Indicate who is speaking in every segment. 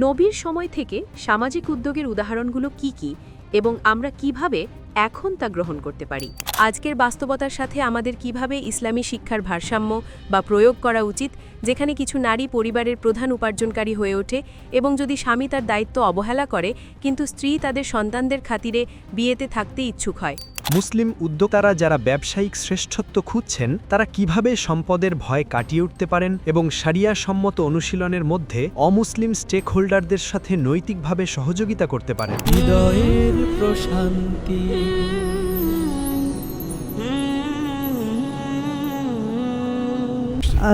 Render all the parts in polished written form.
Speaker 1: নবীর সময় থেকে সামাজিক উদ্যোগের উদাহরণগুলো কি কি এবং আমরা কিভাবে এখন তা গ্রহণ করতে পারি? আজকের বাস্তবতার সাথে আমাদের কিভাবে ইসলামী শিক্ষার ভারসাম্য বা প্রয়োগ করা উচিত, যেখানে কিছু নারী পরিবারের প্রধান উপার্জনকারী হয়ে ওঠে এবং যদি স্বামী তার দায়িত্ব অবহেলা করে কিন্তু স্ত্রী তাদের সন্তানদের খাতিরে বিয়েতে থাকতে ইচ্ছুক হয়।
Speaker 2: মুসলিম উদ্যোক্তারা যারা ব্যবসায়িক শ্রেষ্ঠত্ব খুঁজছেন তারা কিভাবে সম্পদের ভয় কাটিয়ে উঠতে পারেন এবং শরিয়া সম্মত অনুশীলনের মধ্যে অমুসলিম স্টেক হোল্ডারদের সাথে নৈতিকভাবে সহযোগিতা করতে পারেন।
Speaker 3: হৃদয়ের প্রশান্তি।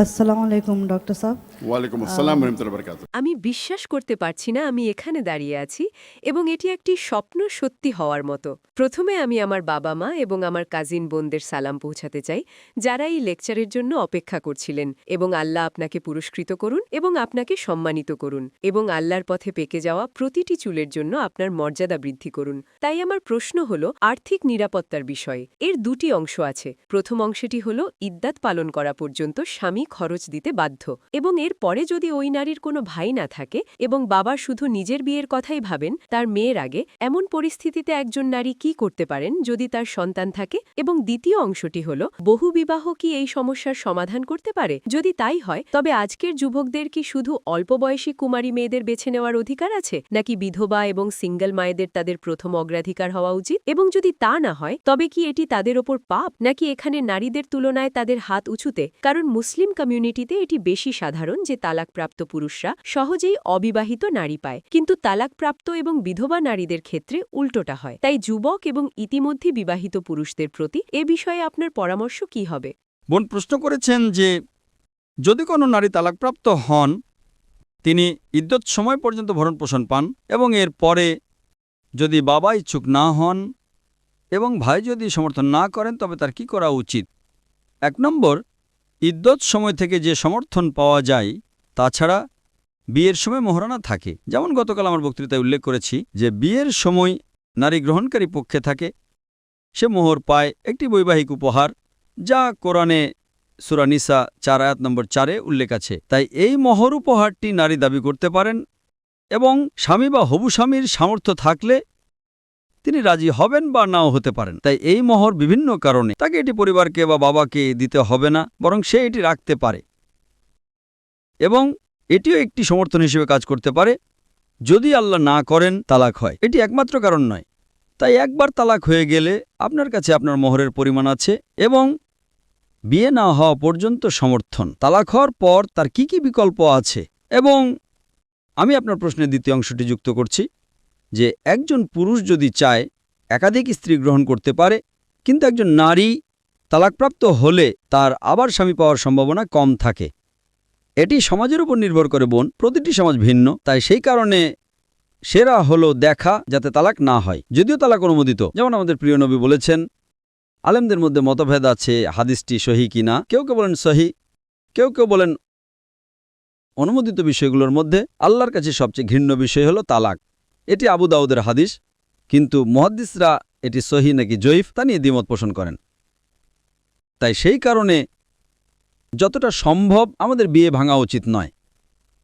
Speaker 4: আসসালামু আলাইকুম ডক্টর সাহেব।
Speaker 5: ওয়ালাইকুম আসসালাম ওয়া রাহমাতুল্লাহি ওয়া বারাকাতুহু।
Speaker 1: আমি বিশ্বাস করতে পারছি না আমি এখানে দাঁড়িয়ে আছি এবং এটি একটি স্বপ্ন সত্যি হওয়ার মতো। প্রথমে আমি আমার বাবা মা এবং আমার কাজিন বোনদের সালাম পৌঁছাতে চাই, যারা এই লেকচারের জন্য অপেক্ষা করছিলেন, এবং আল্লাহ আপনাকে পুরস্কৃত করুন এবং আপনাকে সম্মানিত করুন এবং আল্লাহর পথে পেকে যাওয়া প্রতিটি চুলের জন্য আপনার মর্যাদা বৃদ্ধি করুন। তাই আমার প্রশ্ন হল আর্থিক নিরাপত্তার বিষয়ে। এর দুটি অংশ আছে। প্রথম অংশটি হল ইদ্দাত পালন করা পর্যন্ত স্বামী খরচ দিতে বাধ্য, এবং এর পরে যদি ওই নারীর কোনো ভাই না থাকে এবং বাবা শুধু নিজের বিয়ের কথাই ভাবেন তার মেয়ের আগে, এমন পরিস্থিতিতে একজন নারী কি করতে পারেন যদি তার সন্তান থাকে? এবং দ্বিতীয় অংশটি হল বহুবিবাহ কি এই সমস্যার সমাধান করতে পারে? যদি তাই হয় তবে আজকের যুবকদের কি শুধু অল্প বয়সী কুমারী মেয়েদের বেছে নেওয়ার অধিকার আছে, নাকি বিধবা এবং সিঙ্গল মায়েদের তাদের প্রথম অগ্রাধিকার হওয়া উচিত? এবং যদি তা না হয় তবে কি এটি তাদের ওপর পাপ, নাকি এখানে নারীদের তুলনায় তাদের হাত উঁচুতে? কারণ মুসলিম কমিউনিটিতে এটি বেশি সাধারণ যে তালাকপ্রাপ্ত পুরুষরা সহজেই অবিবাহিত নারী পায়, কিন্তু তালাকপ্রাপ্ত এবং বিধবা নারীদের ক্ষেত্রে উল্টোটা হয়। তাই যুবক এবং ইতিমধ্যে বিবাহিত পুরুষদের প্রতি এ বিষয়ে আপনার পরামর্শ কি হবে?
Speaker 6: বোন প্রশ্ন করেছেন যে যদি কোনো নারী তালাকপ্রাপ্ত হন, তিনি ইদ্যত সময় পর্যন্ত ভরণ পোষণ পান এবং এর পরে যদি বাবা ইচ্ছুক না হন এবং ভাই যদি সমর্থন না করেন তবে তার কি করা উচিত? 1 নম্বর, ইদ্যত সময় থেকে যে সমর্থন পাওয়া যায় তাছাড়া বিয়ের সময় মোহরানা থাকে। যেমন গতকাল আমার বক্তৃতায় উল্লেখ করেছি যে বিয়ের সময় নারী গ্রহণকারী পক্ষে থাকে, সে মোহর পায় একটি বৈবাহিক উপহার, যা কোরআনে সূরা নিসা 4 আয়াত নম্বর 4-এ উল্লেখ আছে। তাই এই মোহর উপহারটি নারী দাবি করতে পারেন এবং স্বামী বা হবু স্বামীর সামর্থ্য থাকলে তিনি রাজি হবেন বা নাও হতে পারেন। তাই এই মোহর বিভিন্ন কারণে তাকে এটি পরিবারকে বা বাবাকে দিতে হবে না, বরং সে এটি রাখতে পারে এবং এটিও একটি সমর্থন হিসেবে কাজ করতে পারে যদি আল্লাহ না করেন তালাক হয়। এটি একমাত্র কারণ নয়। তাই একবার তালাক হয়ে গেলে আপনার কাছে আপনার মোহরের পরিমাণ আছে এবং বিয়ে না হওয়া পর্যন্ত সমর্থন। তালাক হওয়ার পর তার কি কি বিকল্প আছে? এবং আমি আপনার প্রশ্নের দ্বিতীয় অংশটি যুক্ত করছি যে একজন পুরুষ যদি চায় একাধিক স্ত্রী গ্রহণ করতে পারে, কিন্তু একজন নারী তালাকপ্রাপ্ত হলে তার আবার স্বামী পাওয়ার সম্ভাবনা কম থাকে। এটি সমাজের উপর নির্ভর করে বোন, প্রতিটি সমাজ ভিন্ন। তাই সেই কারণে সেরা হলো দেখা যাতে তালাক না হয়, যদিও তালাক অনুমোদিত। যেমন আমাদের প্রিয় নবী বলেছেন, আলেমদের মধ্যে মতভেদ আছে হাদিসটি সহি কিনা। কেউ কেউ বলেন সহি, কেউ কেউ বলেন অনুমোদিত বিষয়গুলোর মধ্যে আল্লাহর কাছে সবচেয়ে ঘৃণ্য বিষয় হলো তালাক। এটি আবু দাউদের হাদিস, কিন্তু মুহাদ্দিসরা এটি সহি নাকি জয়ীফ তা নিয়ে দ্বিমত পোষণ করেন। তাই সেই কারণে যতটা সম্ভব আমাদের বিয়ে ভাঙা উচিত নয়।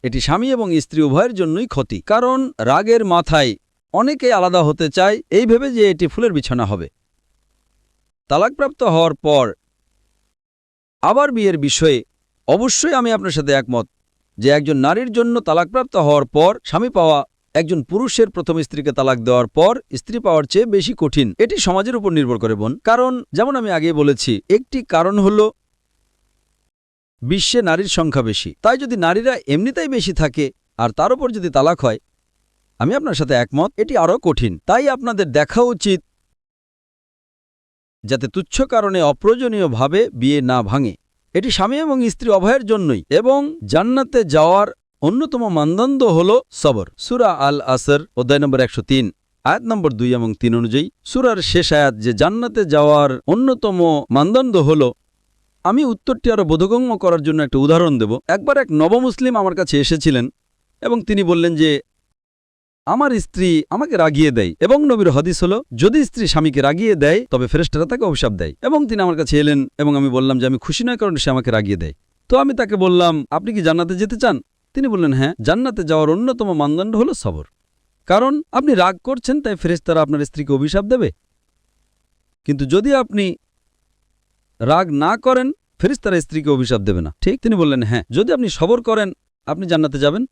Speaker 6: এটি স্বামী এবং স্ত্রী উভয়ের জন্যই ক্ষতি, কারণ রাগের মাথায় অনেকেই আলাদা হতে চায় এই ভেবে যে এটি ফুলের বিছানা হবে। তালাকপ্রাপ্ত হওয়ার পর আবার বিয়ের বিষয়ে অবশ্যই আমি আপনার সাথে একমত যে একজন নারীর জন্য তালাকপ্রাপ্ত হওয়ার পর স্বামী পাওয়া একজন পুরুষের প্রথম স্ত্রীকে তালাক দেওয়ার পর স্ত্রী পাওয়ার চেয়ে বেশি কঠিন। এটি সমাজের উপর নির্ভর করে বোন, কারণ যেমন আমি আগেই বলেছি, একটি কারণ হল বিশ্বে নারীর সংখ্যা বেশি। তাই যদি নারীরা এমনিতেই বেশি থাকে আর তার উপর যদি তালাক হয়, আমি আপনার সাথে একমত, এটি আরও কঠিন। তাই আপনাদের দেখা উচিত যাতে তুচ্ছ কারণে অপ্রয়োজনীয়ভাবে বিয়ে না ভাঙে। এটি স্বামী এবং স্ত্রী উভয়ের জন্যই। এবং জান্নাতে যাওয়ার অন্যতম মানদণ্ড হল সবর। সূরা আল আসর অধ্যায় নম্বর 103 আয়াত নম্বর 2 এবং 3 অনুযায়ী সূরার শেষ আয়াত যে জান্নাতে যাওয়ার অন্যতম মানদণ্ড হল। আমি উত্তরটি আরও বোধগম্য করার জন্য একটা উদাহরণ দেব। একবার এক নবমুসলিম আমার কাছে এসেছিলেন এবং তিনি বললেন যে আমার স্ত্রী আমাকে রাগিয়ে দেয়, এবং নবীর হাদিস হলো যদি স্ত্রী স্বামীকে রাগিয়ে দেয় তবে ফেরেশতারা তাকে অভিশাপ দেয়। এবং তিনি আমার কাছে এলেন এবং আমি বললাম যে আমি খুশি নয় কারণ সে আমাকে রাগিয়ে দেয়। তো আমি তাকে বললাম, আপনি কি জান্নাতে যেতে চান? তিনি বললেন, হ্যাঁ, জান্নাতে যাওয়ার অন্যতম মানদণ্ড হল সবর। কারণ আপনি রাগ করছেন, তাই ফেরেশতারা আপনার স্ত্রীকে অভিশাপ দেবে। কিন্তু যদি আপনি রাগ না করেন, ফেরেশতারা স্ত্রীকে অভিশাপ দেবে না। ঠিক? তিনি বললেন, হ্যাঁ। যদি আপনি সবর করেন, আপনি জান্নাতে যাবেন?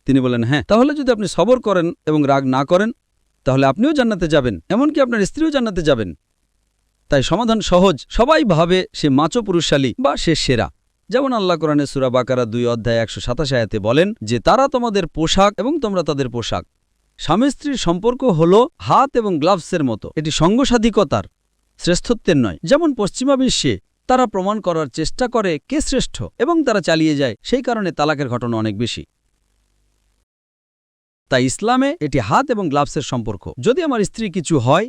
Speaker 6: তিনি বললেন, হ্যাঁ। তাহলে যদি আপনি সবর করেন এবং রাগ না করেন, তাহলে আপনিও জান্নাতে যাবেন, এমনকি আপনার স্ত্রীও জান্নাতে যাবেন। তাই সমাধান সহজ। সবাই ভাবে সে মাচো পুরুষশালী বা সে সেরা। যেমন আল্লাহ কোরআনে সূরা বাকারা 2 অধ্যায় 127 আয়াতে বলেন যে তারা তোমাদের পোশাক এবং তোমরা তাদের পোশাক। স্বামী স্ত্রীর সম্পর্ক হল হাত এবং গ্লাভসের মতো। এটি সঙ্গসাধিকতার, শ্রেষ্ঠত্বের নয়। যেমন পশ্চিমা বিশ্বে তারা প্রমাণ করার চেষ্টা করে কে শ্রেষ্ঠ এবং তারা চালিয়ে যায়, সেই কারণে তালাকের ঘটনা অনেক বেশি। তাই ইসলামে এটি হাত এবং গ্লাভসের সম্পর্ক। যদি আমার স্ত্রী কিছু হয়,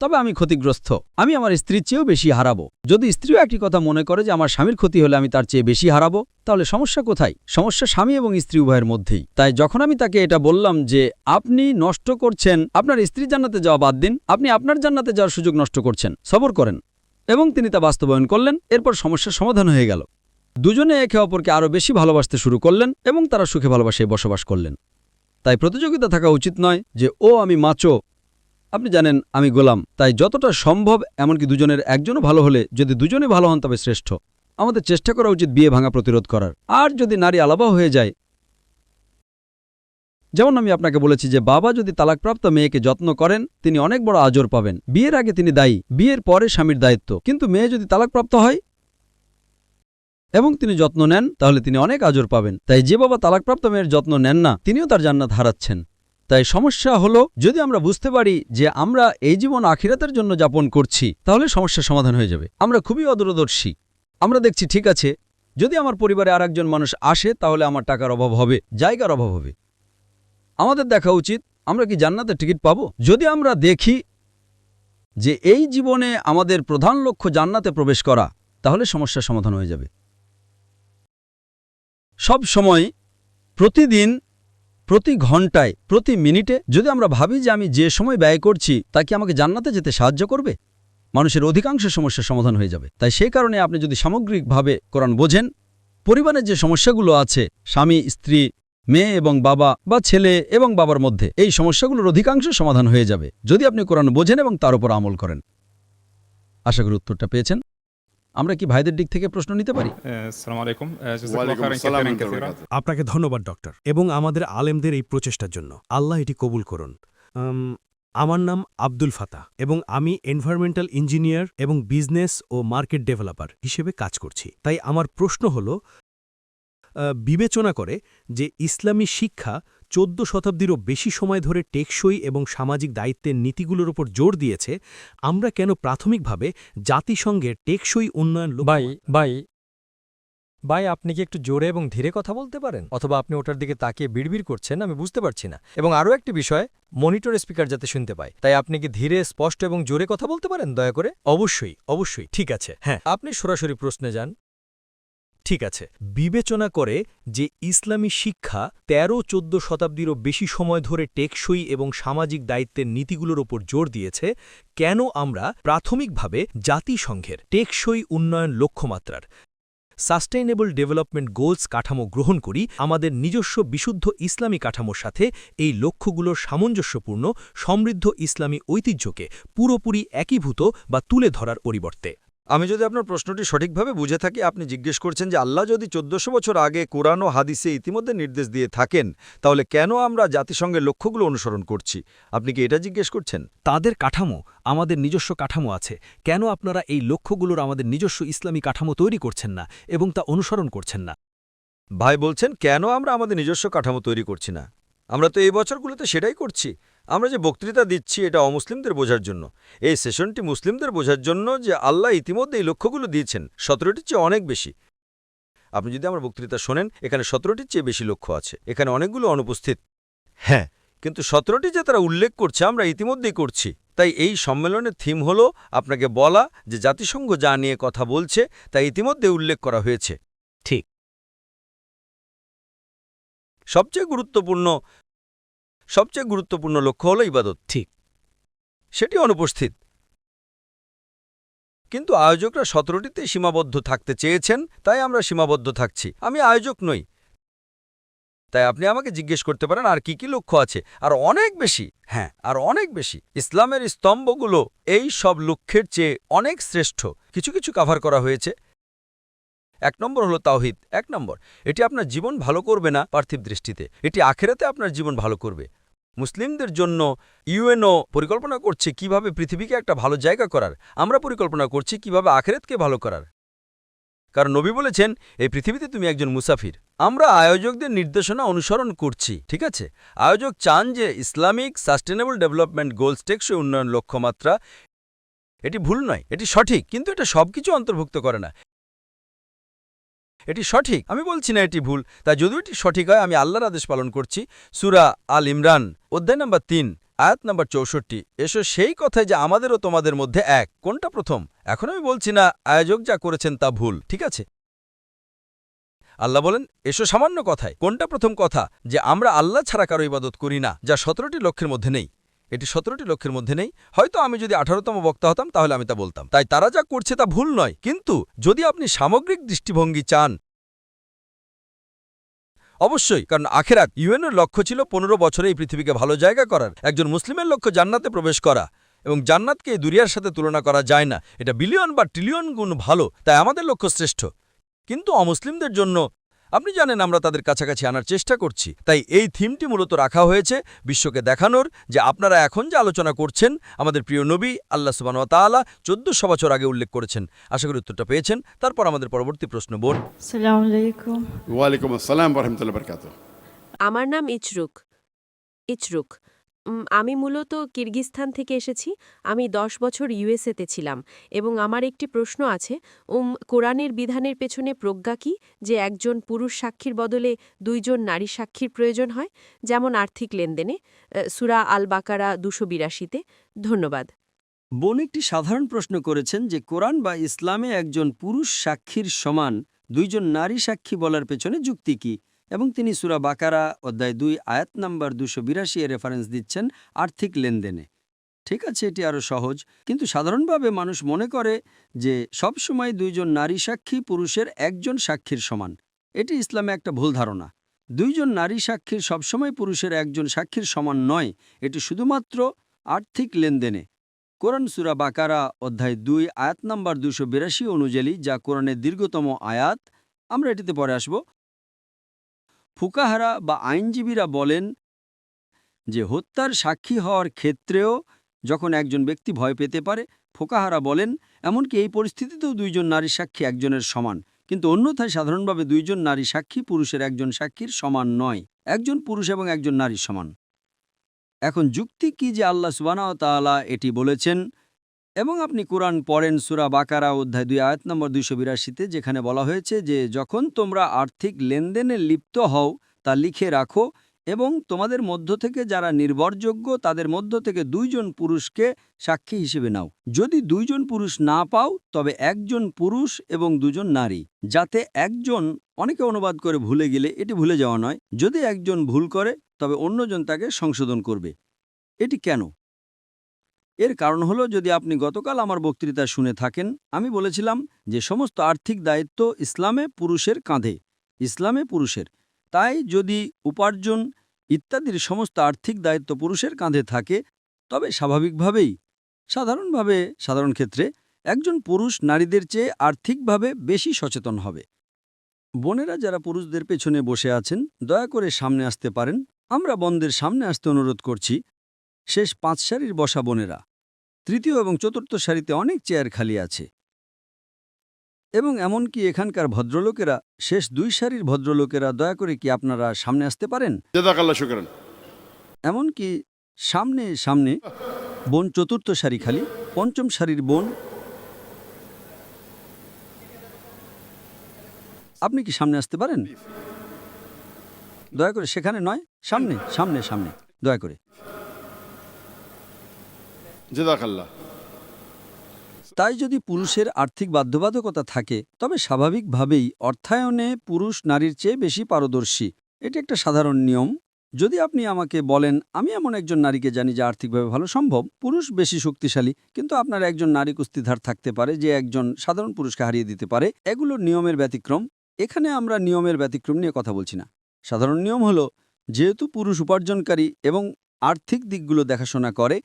Speaker 6: তবে আমি ক্ষতিগ্রস্ত, আমি আমার স্ত্রীর চেয়েও বেশি হারাবো। যদি স্ত্রীও একটি কথা মনে করে যে আমার স্বামীর ক্ষতি হলে আমি তার চেয়ে বেশি হারাবো, তাহলে সমস্যা কোথায়? সমস্যা স্বামী এবং স্ত্রী উভয়ের মধ্যেই। তাই যখন আমি তাকে এটা বললাম যে আপনি নষ্ট করছেন, আপনার স্ত্রী জান্নাতে যাওয়া বাদ দিন, আপনি আপনার জান্নাতে যাওয়ার সুযোগ নষ্ট করছেন, সবর করেন, এবং তিনি তা বাস্তবায়ন করলেন, এরপর সমস্যার সমাধান হয়ে গেল। দুজনে একে অপরকে আরও বেশি ভালোবাসতে শুরু করলেন এবং তারা সুখে ভালোবাসায় বসবাস করলেন। তাই প্রতিযোগিতা থাকা উচিত নয় যে ও আমি মাচো, আপনি জানেন আমি গোলাম। তাই যতটা সম্ভব, এমনকি দুজনের একজনও ভালো হলে, যদি দুজনে ভালো হন তবে শ্রেষ্ঠ। আমাদের চেষ্টা করা উচিত বিয়ে ভাঙা প্রতিরোধ করার। আর যদি নারী আলাদা হয়ে যায়, যেমন আমি আপনাকে বলেছি যে বাবা যদি তালাকপ্রাপ্ত মেয়েকে যত্ন করেন, তিনি অনেক বড় আজর পাবেন। বিয়ের আগে তিনি দায়ী, বিয়ের পরে স্বামীর দায়িত্ব। কিন্তু মেয়ে যদি তালাকপ্রাপ্ত হয় এবং তিনি যত্ন নেন, তাহলে তিনি অনেক আজর পাবেন। তাই যে বাবা তালাকপ্রাপ্ত মেয়ের যত্ন নেন না, তিনিও তার জান্নাত হারাচ্ছেন। তাই সমস্যা হলো, যদি আমরা বুঝতে পারি যে আমরা এই জীবন আখিরাতের জন্য যাপন করছি, তাহলে সমস্যার সমাধান হয়ে যাবে। আমরা খুবই অদূরদর্শী। আমরা দেখছি ঠিক আছে, যদি আমার পরিবারে আরেকজন মানুষ আসে, তাহলে আমার টাকার অভাব হবে, জায়গার অভাব হবে। আমাদের দেখা উচিত আমরা কি জান্নাতের টিকিট পাবো। যদি আমরা দেখি যে এই জীবনে আমাদের প্রধান লক্ষ্য জান্নাতে প্রবেশ করা, তাহলে সমস্যার সমাধান হয়ে যাবে। সব সময়, প্রতিদিন, প্রতি ঘন্টায়, প্রতি মিনিটে যদি আমরা ভাবি যে আমি যে সময় ব্যয় করছি তা কি আমাকে জান্নাতে যেতে সাহায্য করবে, মানুষের অধিকাংশ সমস্যার সমাধান হয়ে যাবে। তাই সেই কারণে আপনি যদি সামগ্রিকভাবে কোরআন বোঝেন, পরিবারের যে সমস্যাগুলো আছে, স্বামী স্ত্রী, মেয়ে এবং বাবা বা ছেলে এবং বাবার মধ্যে, এই সমস্যাগুলোর অধিকাংশ সমাধান হয়ে যাবে যদি আপনি কোরআন বোঝেন এবং তার উপর আমল করেন। আশা করি উত্তরটা পেয়েছেন। আমরা কি ভাইদের দিক থেকে প্রশ্ন নিতে পারি?
Speaker 7: আসসালামু আলাইকুম।
Speaker 5: ওয়ালাইকুম আসসালাম ওয়া রাহমাতুল্লাহ।
Speaker 2: আপনাকে ধন্যবাদ ডক্টর, এবং আমাদের আলেমদের এই প্রচেষ্টার জন্য। আল্লাহ এটি কবুল করুন। আমার নাম আব্দুল ফাতাহ এবং আমি এনভায়রনমেন্টাল ইঞ্জিনিয়ার এবং বিজনেস ও মার্কেট ডেভেলপার হিসেবে কাজ করছি। তাই আমার প্রশ্ন হল, বিবেচনা করে যে ইসলামী শিক্ষা 14 শতাব্দীরও বেশি সময় ধরে টেকসই এবং সামাজিক দায়িত্বের নীতিগুলোর উপর জোর দিয়েছে, আমরা কেন প্রাথমিকভাবে জাতিসংঘের টেকসই উন্নয়ন
Speaker 8: ভাই আপনি কি একটু জোরে এবং ধীরে কথা বলতে পারেন? অথবা আপনি ওটার দিকে তাকিয়ে বিড়বিড় করছেন, আমি বুঝতে পারছি না। এবং আরও একটি বিষয়, মনিটর স্পিকার যাতে শুনতে পায়। তাই আপনি কি ধীরে, স্পষ্ট এবং জোরে কথা বলতে পারেন দয়া করে? অবশ্যই, ঠিক আছে। হ্যাঁ, আপনি সরাসরি প্রশ্নে যান। ঠিক আছে। বিবেচনা করে যে ইসলামী শিক্ষা 13-14 শতাব্দীরও বেশি সময় ধরে টেকসই এবং সামাজিক দায়িত্বের নীতিগুলোর ওপর জোর দিয়েছে, কেন আমরা প্রাথমিকভাবে জাতিসংঘের টেকসই উন্নয়ন লক্ষ্যমাত্রার সাস্টেইনেবল ডেভেলপমেন্ট গোলস কাঠামো গ্রহণ করি, আমাদের নিজস্ব বিশুদ্ধ ইসলামী কাঠামোর সাথে এই লক্ষ্যগুলোর সামঞ্জস্যপূর্ণ সমৃদ্ধ ইসলামী ঐতিহ্যকে পুরোপুরি একীভূত বা তুলে ধরার পরিবর্তে?
Speaker 6: আমি যদি আপনার প্রশ্নটি সঠিকভাবে বুঝে থাকি, আপনি জিজ্ঞেস করছেন যে আল্লাহ যদি 1400 বছর আগে কোরআন ও হাদিসে ইতিমধ্যে নির্দেশ দিয়ে থাকেন, তাহলে কেন আমরা জাতিসংঘের লক্ষ্যগুলো অনুসরণ করছি? আপনি কি এটা জিজ্ঞেস করছেন?
Speaker 2: তাদের কাঠামো, আমাদের নিজস্ব কাঠামো আছে, কেন আপনারা এই লক্ষ্যগুলোর আমাদের নিজস্ব ইসলামী কাঠামো তৈরি করছেন না এবং তা অনুসরণ করছেন না?
Speaker 6: ভাই বলছেন কেন আমরা আমাদের নিজস্ব কাঠামো তৈরি করছি না? আমরা তো এই বছরগুলোতে সেটাই করছি। আমরা যে বক্তৃতা দিচ্ছি এটা অমুসলিমদের বোঝার জন্য। এই সেশনটি মুসলিমদের বোঝার জন্য যে আল্লাহ ইতিমধ্যে এই লক্ষ্যগুলো দিয়েছেন 17টির চেয়ে অনেক বেশি। আপনি যদি আমার বক্তৃতা শোনেন, এখানে 17টির চেয়ে বেশি লক্ষ্য আছে। এখানে অনেকগুলো অনুপস্থিত, হ্যাঁ, কিন্তু 17টি যে তারা উল্লেখ করছে আমরা ইতিমধ্যেই করছি। তাই এই সম্মেলনের থিম হল আপনাকে বলা যে জাতিসংঘ যা নিয়ে কথা বলছে তা ইতিমধ্যে উল্লেখ করা হয়েছে।
Speaker 2: ঠিক।
Speaker 6: সবচেয়ে গুরুত্বপূর্ণ লক্ষ্য হল ইবাদত।
Speaker 2: ঠিক।
Speaker 6: সেটি অনুপস্থিত। কিন্তু আয়োজকরা 17টিতে সীমাবদ্ধ থাকতে চেয়েছেন, তাই আমরা সীমাবদ্ধ থাকছি। আমি আয়োজক নই, তাই আপনি আমাকে জিজ্ঞেস করতে পারেন আর কি কি লক্ষ্য আছে। আর অনেক বেশি, হ্যাঁ, আর অনেক বেশি। ইসলামের স্তম্ভগুলো এই সব লক্ষ্যের চেয়ে অনেক শ্রেষ্ঠ। কিছু কিছু কাভার করা হয়েছে। 1 নম্বর হলো তাওহীদ। 1 নম্বর, এটি আপনার জীবন ভালো করবে না পার্থিব দৃষ্টিতে, এটি আখিরাতে আপনার জীবন ভালো করবে। মুসলিমদের জন্য ইউএনও পরিকল্পনা করছে কিভাবে পৃথিবীকে একটা ভালো জায়গা করার। আমরা পরিকল্পনা করছি কিভাবে আখিরাতকে ভালো করার, কারণ নবী বলেছেন এই পৃথিবীতে তুমি একজন মুসাফির। আমরা আয়োজকদের নির্দেশনা অনুসরণ করছি, ঠিক আছে? আয়োজক চান যে ইসলামিক সাস্টেনেবল ডেভেলপমেন্ট গোলস টেকসই উন্নয়ন লক্ষ্যমাত্রা। এটি ভুল নয়, এটি সঠিক, কিন্তু এটা সবকিছু অন্তর্ভুক্ত করে না। এটি সঠিক, আমি বলছি না এটি ভুল। তাই যদিও এটি সঠিক হয়, আমি আল্লাহর আদেশ পালন করছি। সূরা আল ইমরান অধ্যায় নম্বর 3 আয়াত নম্বর 64, এসো সেই কথায় যে আমাদের ও তোমাদের মধ্যে এক। কোনটা প্রথম? এখন আমি বলছি না আয়োজক যা করেছেন তা ভুল, ঠিক আছে? আল্লাহ বলেন এসো সামান্য কথায়। কোনটা প্রথম কথা? যে আমরা আল্লাহ ছাড়া কারো ইবাদত করি না, যা 17টি লক্ষ্যের মধ্যে নেই। এটি 17টি লক্ষ্যের মধ্যে নেই। হয়তো আমি যদি 18তম বক্তা হতাম তাহলে আমি তা বলতাম। তাই তারা যা করছে তা ভুল নয়, কিন্তু যদি আপনি সামগ্রিক দৃষ্টিভঙ্গি চান, অবশ্যই, কারণ আখেরাত ইউএনের লক্ষ্য ছিল 15 বছরে এই পৃথিবীকে ভালো জায়গা করার। একজন মুসলিমের লক্ষ্য জান্নাতে প্রবেশ করা, এবং জান্নাতকে এই দুনিয়ার সাথে তুলনা করা যায় না। এটা বিলিয়ন বা ট্রিলিয়ন গুণ ভালো, তাই আমাদের লক্ষ্য শ্রেষ্ঠ। কিন্তু অমুসলিমদের জন্য আপনি জানেন আমরা তাদের কাছাকাছি আনার চেষ্টা করছি। তাই এই থিমটি মূলত রাখা হয়েছে বিশ্বকে দেখানোর যে আপনারা এখন যে আলোচনা করছেন আমাদের প্রিয় নবী আল্লাহ সুবহানাহু ওয়া তাআলা 1400 বছর আগে উল্লেখ করেছেন। আশা করি উত্তরটা পেয়েছেন। তারপর আমাদের পরবর্তী প্রশ্ন বোন।
Speaker 4: আসসালামু আলাইকুম।
Speaker 5: ওয়ালাইকুম আসসালাম ওয়া রাহমাতুল্লাহি ওয়া বারাকাতুহু।
Speaker 1: আমার নাম ইচরুক। আমি মূলত কিরগিজস্তান থেকে এসেছি। আমি 10 বছর ইউএসএতে ছিলাম এবং আমার একটি প্রশ্ন আছে। কোরআনের বিধানের পেছনে প্রজ্ঞা কি যে একজন পুরুষ সাক্ষীর বদলে 2 জন নারী সাক্ষীর প্রয়োজন হয়, যেমন আর্থিক লেনদেনে? সূরা আল বাকারা 282-তে। ধন্যবাদ।
Speaker 7: বোন একটি সাধারণ প্রশ্ন করেছেন যে কোরআন বা ইসলামে একজন পুরুষ সাক্ষীর সমান 2 জন নারী সাক্ষী বলার পেছনে যুক্তি কি, এবং তিনি সূরা বাকারা অধ্যায় 2 আয়াত নাম্বার 282 এর রেফারেন্স দিচ্ছেন আর্থিক লেনদেনে। ঠিক আছে, এটি আরও সহজ, কিন্তু সাধারণভাবে মানুষ মনে করে যে সব সময় 2 জন নারী সাক্ষী পুরুষের একজন সাক্ষীর সমান। এটি ইসলামে একটা ভুল ধারণা। 2 জন নারী সাক্ষীর সবসময় পুরুষের একজন সাক্ষীর সমান নয়, এটি শুধুমাত্র আর্থিক লেনদেনে। কোরআন সূরা বাকারা অধ্যায় 2 আয়াত নাম্বার 282 অনুযায়ী, যা কোরআনের দীর্ঘতম আয়াত, আমরা এটিতে পরে আসব। ফুকাহারা বা আইনজীবীরা বলেন যে হত্যার সাক্ষী হওয়ার ক্ষেত্রেও যখন একজন ব্যক্তি ভয় পেতে পারে, ফুকাহারা বলেন এমনকি এই পরিস্থিতিতেও 2 জন নারী সাক্ষী একজনের সমান, কিন্তু অন্যথায় সাধারণভাবে 2 জন নারী সাক্ষী পুরুষের একজন সাক্ষীর সমান নয়। একজন পুরুষ এবং একজন নারীর সমান। এখন যুক্তি কি যে আল্লাহ সুবহানাহু ওয়া তাআলা এটি বলেছেন? এবং আপনি কোরআন পড়েন সূরা বাকারা অধ্যায় 2 আয়াত নম্বর 282-তে, যেখানে বলা হয়েছে যে যখন তোমরা আর্থিক লেনদেনে লিপ্ত হও তা লিখে রাখো, এবং তোমাদের মধ্য থেকে যারা নির্ভরযোগ্য তাদের মধ্য থেকে 2 জন পুরুষকে সাক্ষী হিসেবে নাও। যদি 2 জন পুরুষ না পাও তবে 1 জন পুরুষ এবং 2 জন নারী, যাতে একজন, অনেকে অনুবাদ করে ভুলে গেলে, এটি ভুলে যাওয়া নয়। যদি একজন ভুল করে তবে অন্যজন তাকে সংশোধন করবে। এটি কেন? এর কারণ হলো, যদি আপনি গতকাল আমার বক্তৃতা শুনে থাকেন, আমি বলেছিলাম যে সমস্ত আর্থিক দায়িত্ব ইসলামে পুরুষের কাঁধে, ইসলামে পুরুষের। তাই যদি উপার্জন ইত্যাদির সমস্ত আর্থিক দায়িত্ব পুরুষের কাঁধে থাকে, তবে স্বাভাবিকভাবেই সাধারণ ক্ষেত্রে একজন পুরুষ নারীদের চেয়ে আর্থিকভাবে বেশি সচেতন হবে। বোনেরা যারা পুরুষদের পেছনে বসে আছেন, দয়া করে সামনে আসতে পারেন। আমরা বোনদের সামনে আসতে অনুরোধ করছি। শেষ 5 সারির বসা বোনেরা, 3য় এবং 4র্থ সারিতে অনেক চেয়ার খালি আছে, এবং এমনকি এখানকার ভদ্রলোকেরা, শেষ 2 সারির ভদ্রলোকেরা, দয়া করে কি আপনারা সামনে আসতে পারেন?
Speaker 5: জাযাকাল্লাহ শুকরান।
Speaker 7: এমনকি সামনে বোন 4র্থ সারি খালি, 5ম সারির বোন, আপনি কি সামনে আসতে পারেন? দয়া করে সেখানে নয়, সামনে দয়া করে।
Speaker 5: জাযাকাল্লাহ।
Speaker 7: তাই যদি পুরুষের আর্থিক বাধ্যবাধকতা থাকে, তবে স্বাভাবিকভাবেই অর্থায়নে পুরুষ নারীর চেয়ে বেশি পারদর্শী। এটি একটা সাধারণ নিয়ম। যদি আপনি আমাকে বলেন আমি এমন একজন নারীকে জানি যে আর্থিকভাবে ভালো সম্ভব, পুরুষ বেশি শক্তিশালী, কিন্তু আপনার একজন নারী কুস্তিধার থাকতে পারে যে একজন সাধারণ পুরুষকে হারিয়ে দিতে পারে, এগুলো নিয়মের ব্যতিক্রম। এখানে আমরা নিয়মের ব্যতিক্রম নিয়ে কথা বলছি না। সাধারণ নিয়ম হলো, যেহেতু পুরুষ উপার্জনকারী এবং আর্থিক দিকগুলো দেখাশোনা করে,